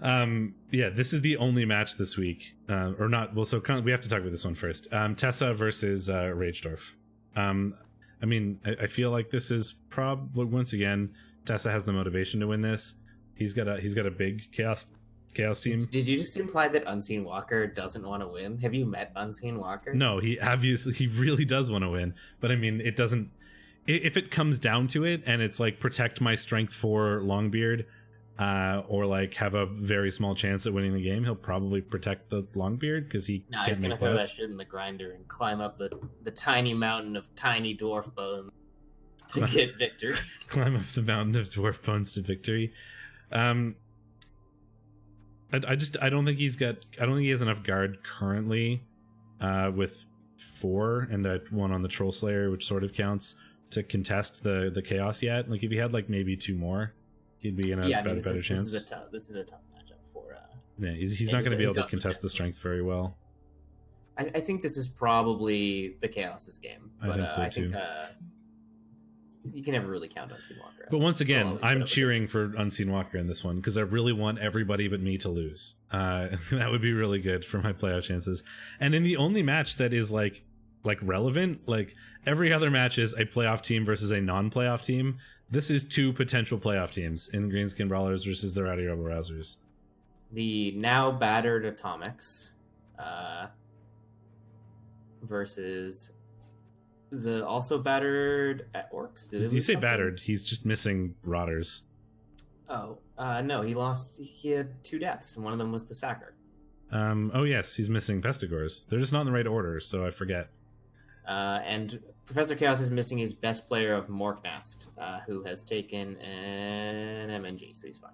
This is the only match this week, or not. Well, so we have to talk about this one first. Tessa versus Ragedorf. I mean, I feel like this is probably once again Tessa has the motivation to win this. He's got a big chaos team. Did you just imply that Unseen Walker doesn't want to win? Have you met Unseen Walker? No, he really does want to win, but I mean, it doesn't. If it comes down to it, and it's like protect my strength for Longbeard. Or like have a very small chance at winning the game, he'll probably protect the Longbeard because he's gonna throw that shit in the grinder and climb up the tiny mountain of tiny dwarf bones to get victory. Climb up the mountain of dwarf bones to victory. I don't think he has enough guard currently with 4 and 1 on the Troll Slayer, which sort of counts to contest the chaos yet. Like if he had like maybe 2 more. He'd be in a better chance. This is a tough matchup for. He's not going to be able to contest the strength very well. I think this is probably the Chaos's game, but I think you can never really count Unseen Walker. But once again, I'm cheering for Unseen Walker in this one because I really want everybody but me to lose. That would be really good for my playoff chances. And in the only match that is like relevant, like every other match is a playoff team versus a non-playoff team. This is 2 potential playoff teams in Greenskin Brawlers versus the Rowdy Rebel Rousers. The now battered Atomics versus the also battered Orcs. Did you say battered? He's just missing Rotters. Oh, no, he had 2 deaths, and one of them was the Sacker. Oh yes, he's missing Pestigors. They're just not in the right order, so I forget. And Professor Chaos is missing his best player of Morknast, who has taken an MNG, so he's fine.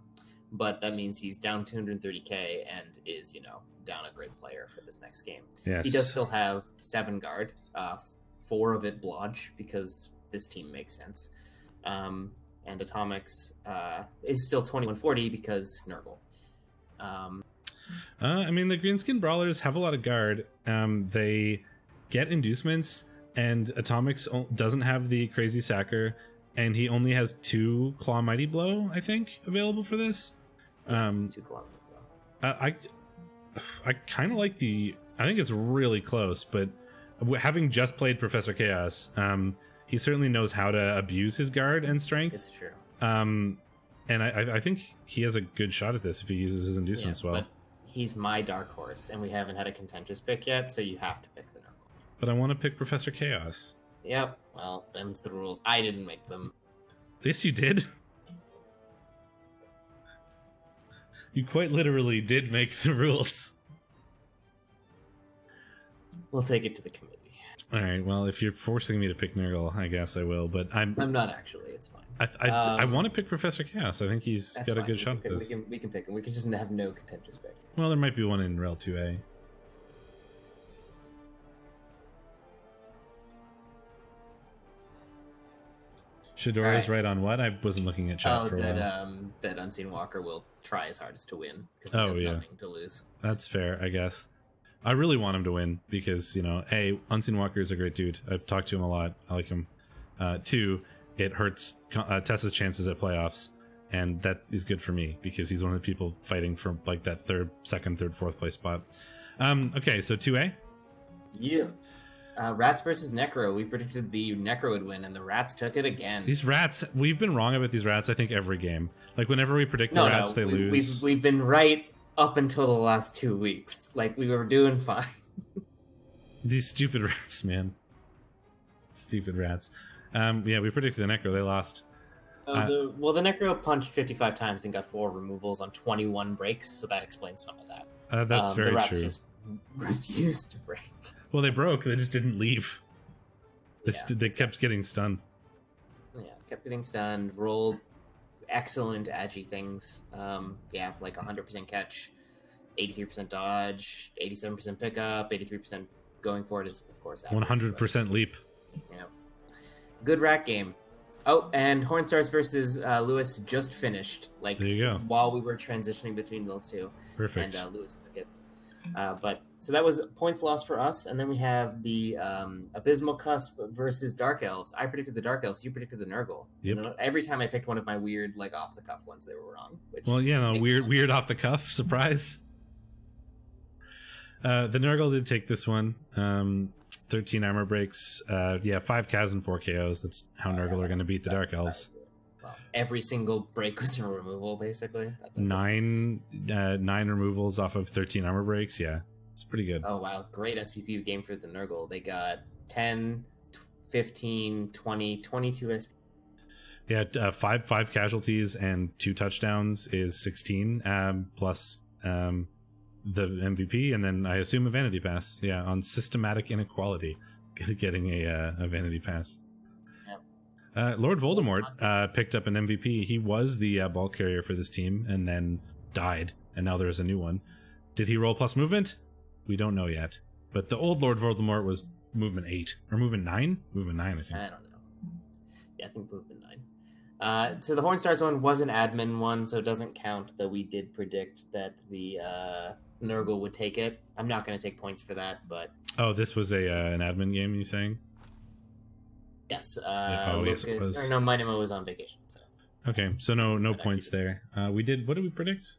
But that means he's down 230k and is, down a great player for this next game. Yes. He does still have 7 guard, 4 of it blodge, because this team makes sense. And Atomics is still 2140 because Nurgle. I mean, the Greenskin Brawlers have a lot of guard. They get inducements, and Atomics doesn't have the crazy sacker, and he only has 2 Claw Mighty Blow, I think, available for this. Yes, 2 Claw Mighty Blow. I kind of like I think it's really close, but having just played Professor Chaos, he certainly knows how to abuse his guard and strength. It's true. And I think he has a good shot at this if he uses his inducements well. But he's my dark horse, and we haven't had a contentious pick yet, so you have to pick the Nurgle. But I want to pick Professor Chaos. Yep, well, them's the rules. I didn't make them. Yes, you did. You quite literally did make the rules. We'll take it to the committee. All right. Well, if you're forcing me to pick Nurgle, I guess I will. But I'm not actually. It's fine. I want to pick Professor Chaos. I think he's got a good shot at this. We can pick him. We can just have no contentious pick. Well, there might be one in REL 2A. Shadora's right on what? I wasn't looking at chat for a while. That Unseen Walker will try his hardest to win because he has nothing to lose. That's fair, I guess. I really want him to win because, Unseen Walker is a great dude. I've talked to him a lot. I like him. 2, it hurts Tessa's chances at playoffs, and that is good for me because he's one of the people fighting for like that second, third, fourth place spot. Okay, so 2A? Yeah. Rats versus Necro. We predicted the Necro would win, and the Rats took it again. These Rats, we've been wrong about these Rats, I think, every game. Like, whenever we predict the Rats, they lose. We've been right up until the last 2 weeks. Like, we were doing fine. These stupid Rats, man. Stupid Rats. We predicted the Necro. They lost. The Necro punched 55 times and got 4 removals on 21 breaks, so that explains some of that. That's very the Rats true. Just refused to break. Well, they broke. They just didn't leave. They kept getting stunned. Yeah, kept getting stunned. Rolled excellent agi things. Like 100% catch, 83% dodge, 87% pickup, 83% going for it is, of course, 100% leap. Yeah. Good rat game. Oh, and Hornstars versus Lewis just finished. Like, there you go. While we were transitioning between those two. Perfect. And Lewis took it. So that was points lost for us, and then we have the Abysmal Cusp versus Dark Elves. I predicted the Dark Elves, you predicted the Nurgle. Yep. Every time I picked one of my weird, like, off-the-cuff ones, they were wrong. Weird off-the-cuff surprise. The Nurgle did take this one. 13 armor breaks. 5 Kaz and 4 KOs. That's how Nurgle are going to beat the Dark Elves. Well, every single break was a removal, basically. Nine removals off of 13 armor breaks. Yeah, it's pretty good. Oh, wow. Great SPP game for the Nurgle. They got 10, 15, 20, 22 SPP. Yeah, 5 casualties and 2 touchdowns is 16, plus the MVP, and then I assume a Vanity Pass. Yeah, on Systematic Inequality, getting a Vanity Pass. Lord Voldemort picked up an MVP. He was the ball carrier for this team and then died, and now there's a new one. Did he roll plus movement? We don't know yet. But the old Lord Voldemort was movement 8 or movement 9? Movement 9, I think. I don't know. Yeah, I think movement 9. So the Hornstars one was an admin one, so it doesn't count, though we did predict that the Nurgle would take it. I'm not going to take points for that, but... Oh, this was an admin game, you saying? Yes. Yes, it was. No, my Nemo was on vacation, so... Okay, so no points there. What did we predict?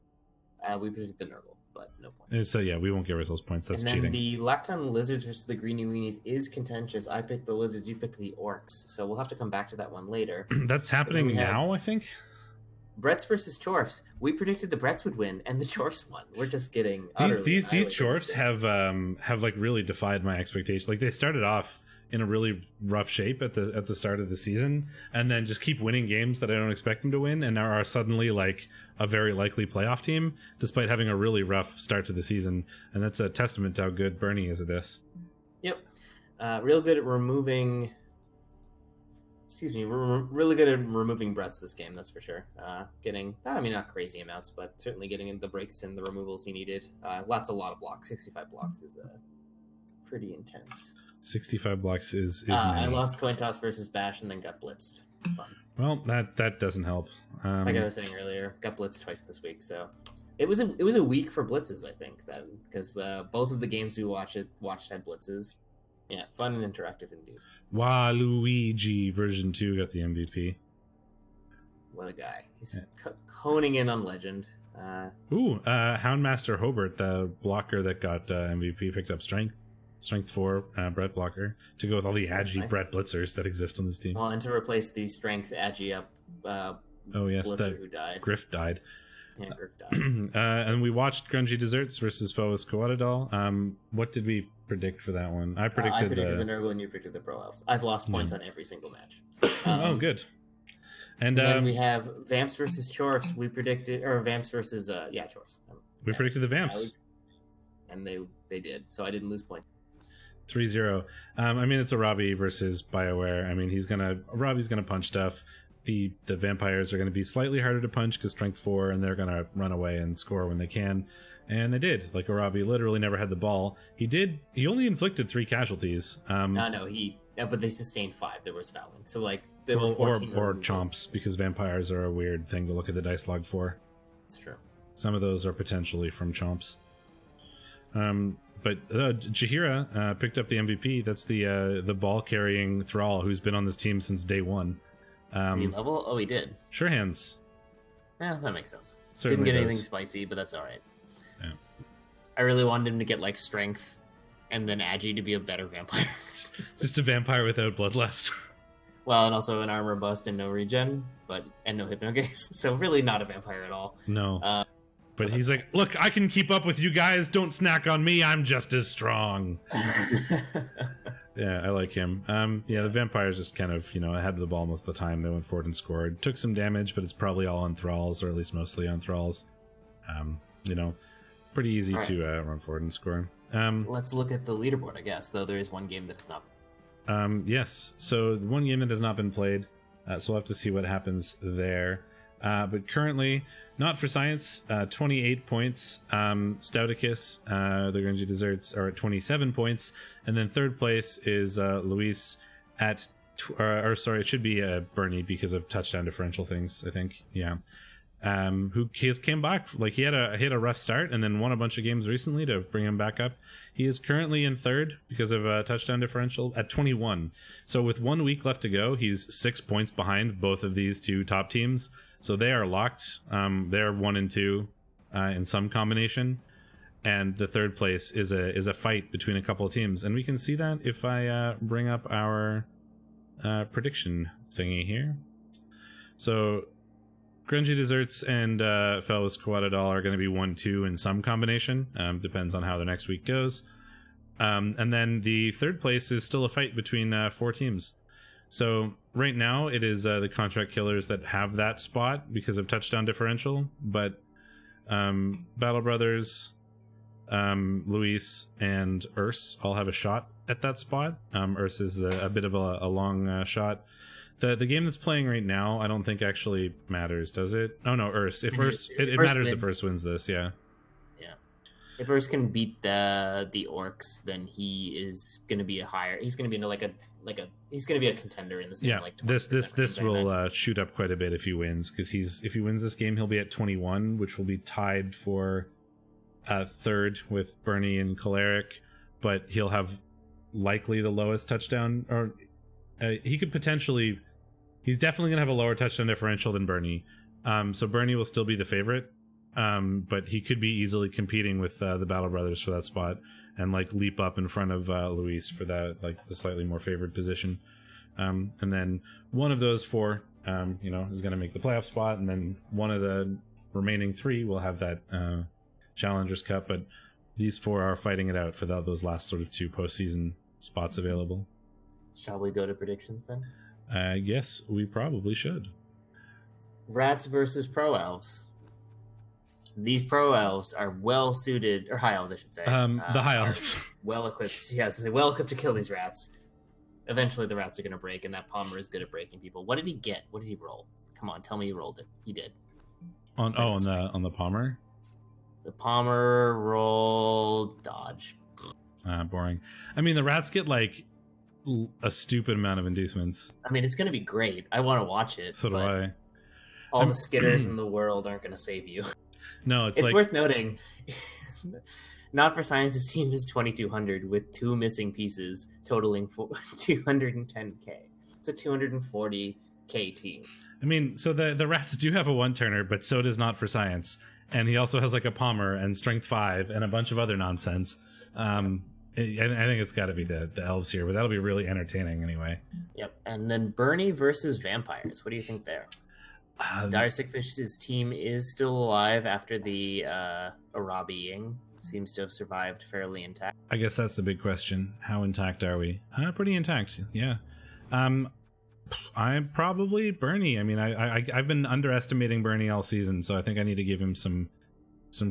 We predicted the Nurgle, but no points. So yeah, we won't give ourselves points. That's cheating. And then the Lacton Lizards versus the Greeny Weenies is contentious. I picked the Lizards, you picked the Orcs, so we'll have to come back to that one later. That's happening now, I think? Bretts versus Chorfs. We predicted the Bretts would win, and the Chorfs won. We're just getting these Chorfs have like really defied my expectations. Like, they started off in a really rough shape at the start of the season, and then just keep winning games that I don't expect them to win, and now are suddenly like a very likely playoff team, despite having a really rough start to the season. And that's a testament to how good Bernie is at this. Yep, real good at removing. Really good at removing Bretts this game, that's for sure. Getting, not crazy amounts, but certainly getting in the breaks and the removals he needed. A lot of blocks. 65 blocks is pretty intense. 65 blocks is many. I many. lost coin toss versus Bash and then got blitzed. Fun. Well, that doesn't help. Like I was saying earlier, got blitzed twice this week, so it was a week for blitzes, I think, then, because both of the games we watched had blitzes. Yeah, fun and interactive indeed. Waluigi version 2 got the MVP. What a guy. He's honing in on legend. Houndmaster Hobart, the blocker that got MVP, picked up Strength 4 Brett blocker to go with all the Agi nice. Brett blitzers that exist on this team. Well, and to replace the Strength Agi up blitzer who died. Griff died. Yeah, Griff died. And we watched Grungy Desserts versus Foes Coatadol. What did we predict for that one? I predicted the Nurgle and you predicted the Pro Elves. I've lost points on every single match. Oh, good. And then we have Vamps versus Chorfs. We predicted, or Vamps versus Chorfs. We predicted the Vamps, and they did. So I didn't lose points. 3-0. I mean, it's a Robbie versus BioWare. I mean, Robbie's gonna punch stuff. The vampires are gonna be slightly harder to punch because strength 4, and they're gonna run away and score when they can. And they did. Like, Arabi literally never had the ball. He only inflicted 3 casualties. But they sustained 5. There was fouling. So, like, there were 14 or chomps, because vampires are a weird thing to look at the dice log for. It's true. Some of those are potentially from chomps. But Jaheira picked up the MVP. That's the ball-carrying Thrall who's been on this team since day 1. Did he level? Oh, he did. Sure hands. Yeah, that makes sense. Certainly Didn't get does. anything spicy, but that's all right. Yeah. I really wanted him to get like strength, and then Agi to be a better vampire. Just a vampire without bloodlust. Well, and also an armor bust and no regen, and no hypnogaze. So really not a vampire at all. No. But he's like, look, I can keep up with you guys. Don't snack on me. I'm just as strong. Yeah, I like him. The vampires just kind of, had the ball most of the time. They went forward and scored. Took some damage, but it's probably all on Thralls, or at least mostly on Thralls. Pretty easy to run forward and score. Let's look at the leaderboard, I guess, though there is one game that's not. Yes, so one game that has not been played, so we'll have to see what happens there. But currently, Not for Science, 28 points. Stouticus, the Grungy Desserts, are at 27 points. And then third place is Luis at, it should be Bernie because of touchdown differential things, I think. Yeah. Who came back, like he had a rough start and then won a bunch of games recently to bring him back up. He is currently in third because of a touchdown differential at 21. So with 1 week left to go, he's 6 points behind both of these two top teams. So they are locked. They're 1 and 2 in some combination, and the third place is a fight between a couple of teams. And we can see that if I bring up our prediction thingy here. So Grungy Desserts and Fellows Coatadal are going to be 1-2 in some combination. Depends on how the next week goes. And then the third place is still a fight between 4 teams. So right now it is the Contract Killers that have that spot because of touchdown differential. But Battle Brothers, Luis, and Urs all have a shot at that spot. Urs is a bit of a long shot. The game that's playing right now, I don't think actually matters, does it? Oh no, Urs. If Urs, it matters if Urs wins this, yeah. Yeah. If Urs can beat the orcs, then he is going to be he's going to be he's going to be a contender in this game. Yeah. This will shoot up quite a bit if he wins, because if he wins this game, he'll be at 21, which will be tied for third with Bernie and Choleric, but he'll have likely the lowest touchdown, or he could potentially. He's definitely going to have a lower touchdown differential than Bernie. So Bernie will still be the favorite. But he could be easily competing with the Battle Brothers for that spot and leap up in front of Luis for that, the slightly more favored position. And then one of those 4, is going to make the playoff spot. And then one of the remaining 3 will have that Challengers Cup. But these 4 are fighting it out for those last sort of 2 postseason spots available. Shall we go to predictions then? Yes, we probably should. Rats versus Pro Elves. These Pro Elves are well suited, or High Elves, I should say. The High Elves. Well equipped. Yes, well equipped to kill these rats. Eventually, the rats are going to break, and that Palmer is good at breaking people. What did he get? What did he roll? Come on, tell me he rolled it. He did. On the Palmer. The Palmer rolled dodge. Boring. I mean, the rats get a stupid amount of inducements. I mean, it's going to be great. I want to watch it. So do I. All the skitters in the world aren't going to save you. No, it's worth noting. Not for Science's team is 2,200 with 2 missing pieces, totaling 210k. It's a 240k team. I mean, so the rats do have a 1-turner, but so does Not for Science, and he also has a Palmer and Strength 5 and a bunch of other nonsense. I think it's got to be the elves here, but that'll be really entertaining anyway. Yep. And then Bernie versus vampires. What do you think there? Dire Sickfish's team is still alive after the Arabiing. Seems to have survived fairly intact. I guess that's the big question. How intact are we? Pretty intact, yeah. I'm probably Bernie. I mean, I've been underestimating Bernie all season, so I think I need to give him some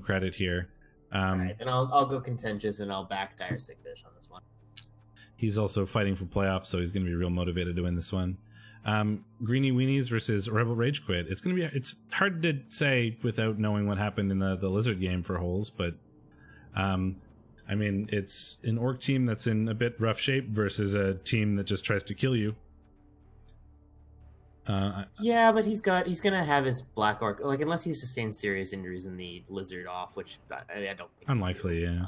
credit here. All right, then I'll go contentious and I'll back Dire Sickfish on this one. He's also fighting for playoffs, so he's going to be real motivated to win this one. Greeny Weenies versus Rebel Rage Quit. It's hard to say without knowing what happened in the Lizard game for holes, but I mean, it's an orc team that's in a bit rough shape versus a team that just tries to kill you. Yeah, but he's gonna have his black orc, like, unless he sustains serious injuries in the Lizard off, which I don't think unlikely. Yeah.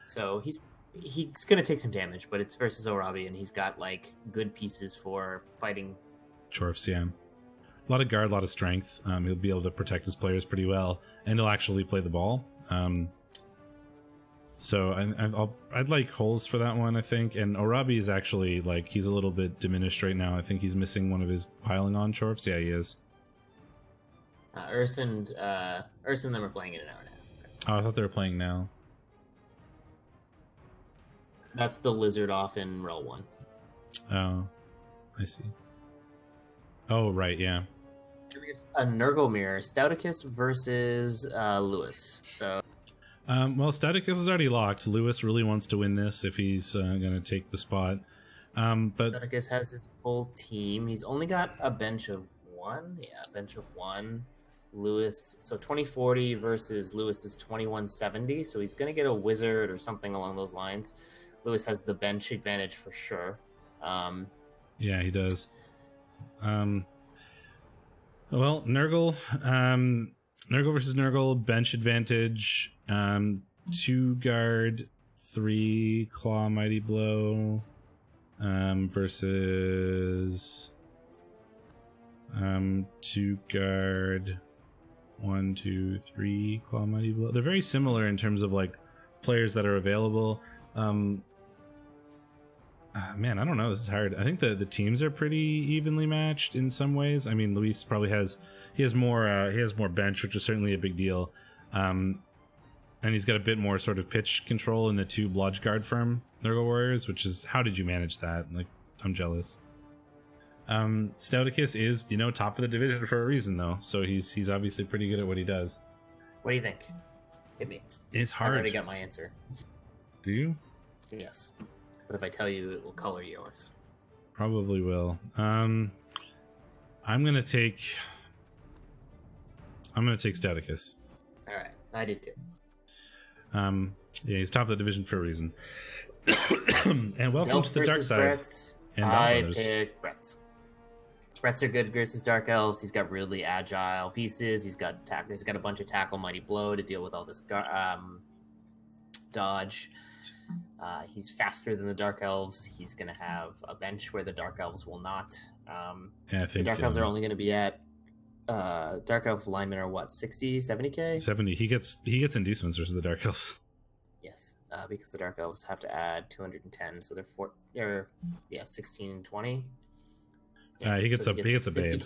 So he's gonna take some damage, but it's versus Orabi, and he's got like good pieces for fighting Chorfs. Yeah, a lot of guard, a lot of strength. He'll be able to protect his players pretty well, and he'll actually play the ball. So I'd like holes for that one, I think. And Orabi is actually, like, he's a little bit diminished right now. I think he's missing one of his piling on Chorfs. Yeah, he is. Urs and them are playing in an hour and a half. Oh, I thought they were playing now. That's the Lizard off in REL 1. Oh, I see. Oh, right, yeah. A Nurgle mirror, Stouticus versus Lewis. So. Well, Stouticus is already locked. Lewis really wants to win this if he's going to take the spot. But Stouticus has his full team. He's only got a bench of one. Yeah, a bench of one. Lewis, so 2040 versus Lewis's 2170. So he's going to get a wizard or something along those lines. Lewis has the bench advantage for sure. Yeah, he does. Well, Nurgle. Nurgle versus Nurgle, bench advantage. 2 guard, 3 claw mighty blow, versus 2 guard, 1, 2, 3 claw mighty blow. They're very similar in terms of like players that are available. Man, I don't know. This is hard. I think the teams are pretty evenly matched in some ways. I mean, Luis probably has more bench, which is certainly a big deal. And he's got a bit more sort of pitch control in the 2 Blodge Guard firm Nurgle Warriors, which is, how did you manage that? Like, I'm jealous. Stouticus is, top of the division for a reason, though. So he's obviously pretty good at what he does. What do you think? Hit me. It's hard. I already got my answer. Do you? Yes. But if I tell you, it will color yours. Probably will. I'm gonna take Stouticus. All right, I did too. Yeah, he's top of the division for a reason. And welcome Delf to the dark side. Brett's. And I picked Brett's. Brett's are good versus Dark Elves. He's got really agile pieces. He's got a bunch of tackle, mighty blow to deal with all this dodge. He's faster than the Dark Elves. He's going to have a bench where the Dark Elves will not. Yeah, I think the Dark Elves are only going to be at Dark Elf linemen are what, 60, 70k? 70. He gets inducements versus the Dark Elves. Yes, because the Dark Elves have to add 210, so they're 16, 20. Yeah, he gets a babe.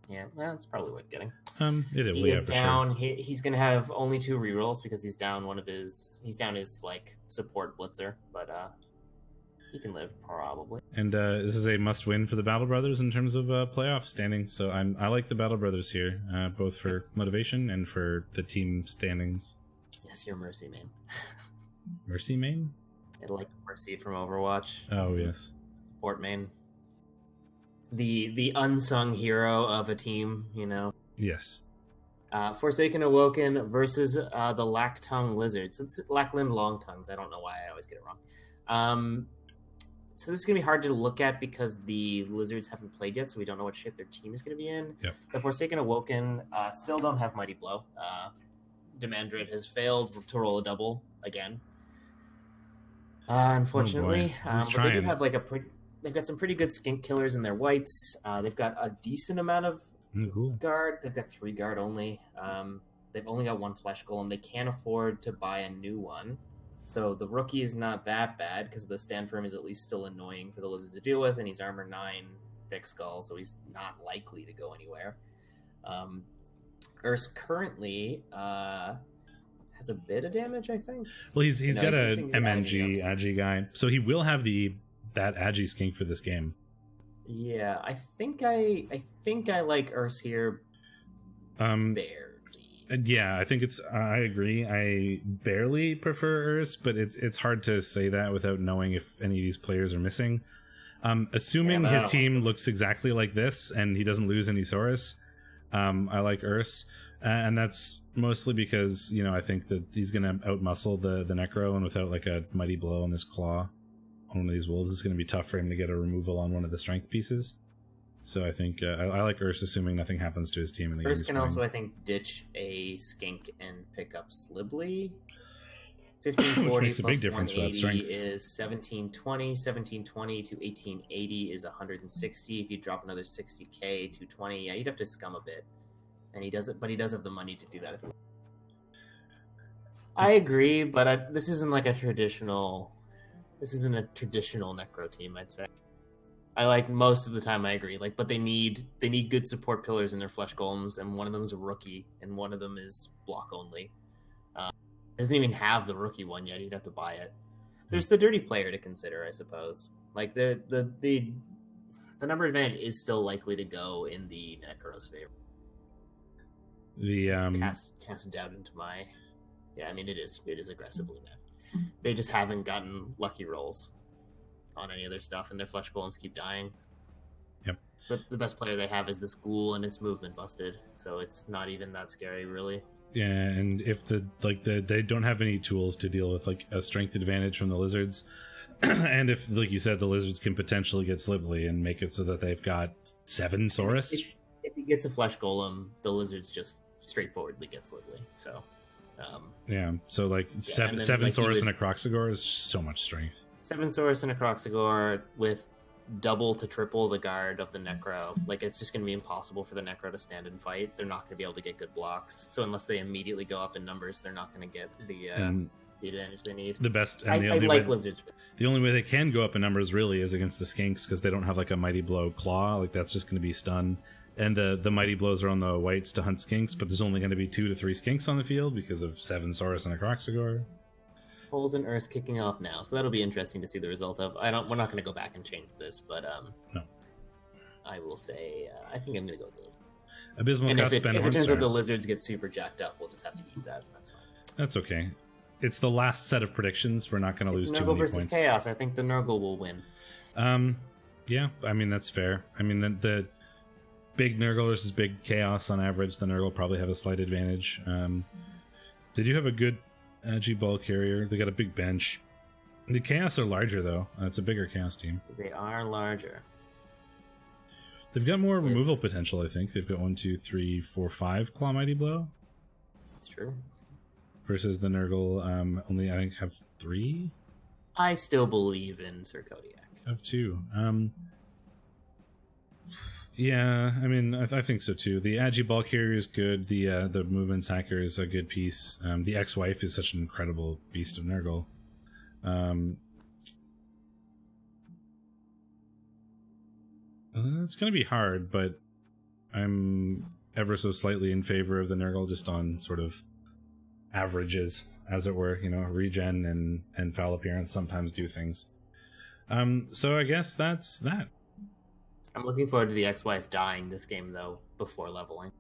Yeah, well, it's probably worth getting. He is down. Sure. He's going to have only 2 rerolls because he's down his like support blitzer, but he can live probably. And this is a must win for the Battle Brothers in terms of playoff standings. So I like the Battle Brothers here, both for motivation and for the team standings. Yes, you're Mercy main. Mercy main? I like Mercy from Overwatch. Oh, yes. Support main. The unsung hero of a team, Yes. Forsaken Awoken versus the Lack-Tongue Lizards. It's Lackland Longtongues. I don't know why I always get it wrong. So this is going to be hard to look at because the Lizards haven't played yet, so we don't know what shape their team is going to be in. Yep. The Forsaken Awoken still don't have Mighty Blow. Demandred has failed to roll a double again. Unfortunately. But they do have they've got some pretty good skink killers in their whites. They've got a decent amount of guard. They've got 3 guard only. They've only got 1 flesh golem. They can't afford to buy a new one. So the rookie is not that bad because the stand firm is at least still annoying for the Lizards to deal with, and he's armor 9 thick skull, so he's not likely to go anywhere. Urs currently has a bit of damage, I think. Well, he's got a MNG Agi guy, so he will have that Agi skink for this game. Yeah, I think I like Urs here barely. Yeah, I think I agree. I barely prefer Urs, but it's hard to say that without knowing if any of these players are missing. Assuming Yeah, his team looks exactly like this and he doesn't lose any Saurus, I like Urs. And that's mostly because, I think that he's going to outmuscle the Necro, and without like a mighty blow on his claw on one of these wolves, it's going to be tough for him to get a removal on one of the strength pieces. So I think I like Urs, assuming nothing happens to his team in the game. Urs can also, I think, ditch a skink and pick up Slibbly. 1540 makes a big difference for that strength. Is 1720. 1720 to 1880 is 160. If you drop another 60k, 220, yeah, you'd have to scum a bit. And he does it, but he does have the money to do that. I agree, but this isn't a traditional Necro team, I'd say. I like most of the time I agree. But they need good support pillars in their flesh golems, and one of them is a rookie, and one of them is block only. Doesn't even have the rookie one yet. You'd have to buy it. There's the dirty player to consider, I suppose. The number advantage is still likely to go in the Necro's favor. The cast doubt into my. Yeah, I mean it is aggressively met. They just haven't gotten lucky rolls on any other stuff, and their flesh golems keep dying. Yep. But the best player they have is this ghoul, and its movement busted, so it's not even that scary, really. Yeah, and if they don't have any tools to deal with a strength advantage from the lizards, and if, like you said, the lizards can potentially get Slibbly and make it so that they've got 7 Saurus. If he gets a flesh golem, the lizards just straightforwardly get Slibbly. So. Yeah, so seven Saurus and a Croxagore is so much strength. 7 Saurus and a Croxagore with double to triple the guard of the Necro. It's just going to be impossible for the Necro to stand and fight. They're not going to be able to get good blocks. So unless they immediately go up in numbers, they're not going to get the advantage they need. The best. And I like lizards. The only way they can go up in numbers really is against the skinks, because they don't have a mighty blow claw. That's just going to be stun. And the mighty blows are on the whites to hunt skinks, but there's only going to be 2 to 3 skinks on the field because of 7 Saurus and a Croxagore. Holes and Urs kicking off now, so that'll be interesting to see the result of. We're not going to go back and change this, but no. I will say I think I'm going to go with the lizard. Abysmal. And if it turns out the lizards get super jacked up, we'll just have to eat that. That's fine. That's okay. It's the last set of predictions. We're not going to lose too many versus points. Chaos. I think the Nurgle will win. Yeah, I mean that's fair. I mean the big Nurgle versus big Chaos on average, the Nurgle probably have a slight advantage. They do have a good Agi ball carrier. They got a big bench. The Chaos are larger though. It's a bigger Chaos team. They are larger. They've got more removal potential, I think. They've got 1, 2, 3, 4, 5 Claw Mighty Blow. That's true. Versus the Nurgle only, I think, have 3? I still believe in Sir Kodiak. Have 2. Yeah, I mean, I think so too. The Agi ball carrier is good. The movements hacker is a good piece. The ex-wife is such an incredible beast of Nurgle. It's going to be hard, but I'm ever so slightly in favor of the Nurgle, just on sort of averages, as it were. Regen and foul appearance sometimes do things. So I guess that's that. I'm looking forward to the ex-wife dying this game, though, before leveling.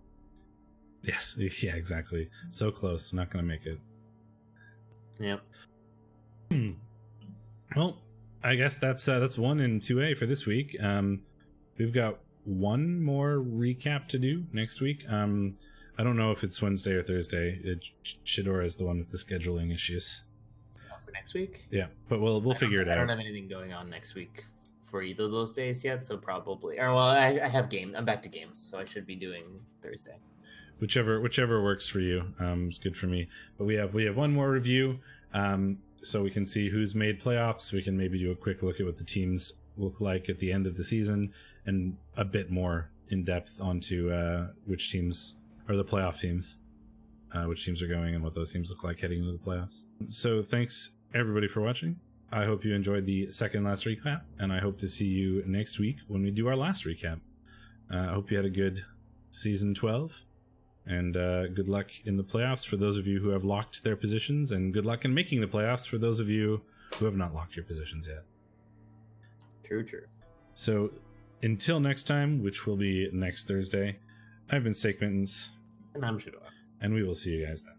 Yes, yeah, exactly. So close, not going to make it. Yep. Well, I guess that's 1 and 2A for this week. We've got one more recap to do next week. I don't know if it's Wednesday or Thursday. Shadorra is the one with the scheduling issues. For next week? Yeah, but we'll figure it out. I don't have anything going on next week for either of those days yet, so probably. Or well, I have game. I'm back to games, so I should be doing Thursday. Whichever works for you. It's good for me. But we have one more review, so we can see who's made playoffs. We can maybe do a quick look at what the teams look like at the end of the season, and a bit more in depth onto which teams are the playoff teams, which teams are going, and what those teams look like heading into the playoffs. So thanks everybody for watching. I hope you enjoyed the second last recap, and I hope to see you next week when we do our last recap. I hope you had a good season 12, and good luck in the playoffs for those of you who have locked their positions, and good luck in making the playoffs for those of you who have not locked your positions yet. True. So until next time, which will be next Thursday, I've been Steakmittens, And I'm Shadorra. and we will see you guys then.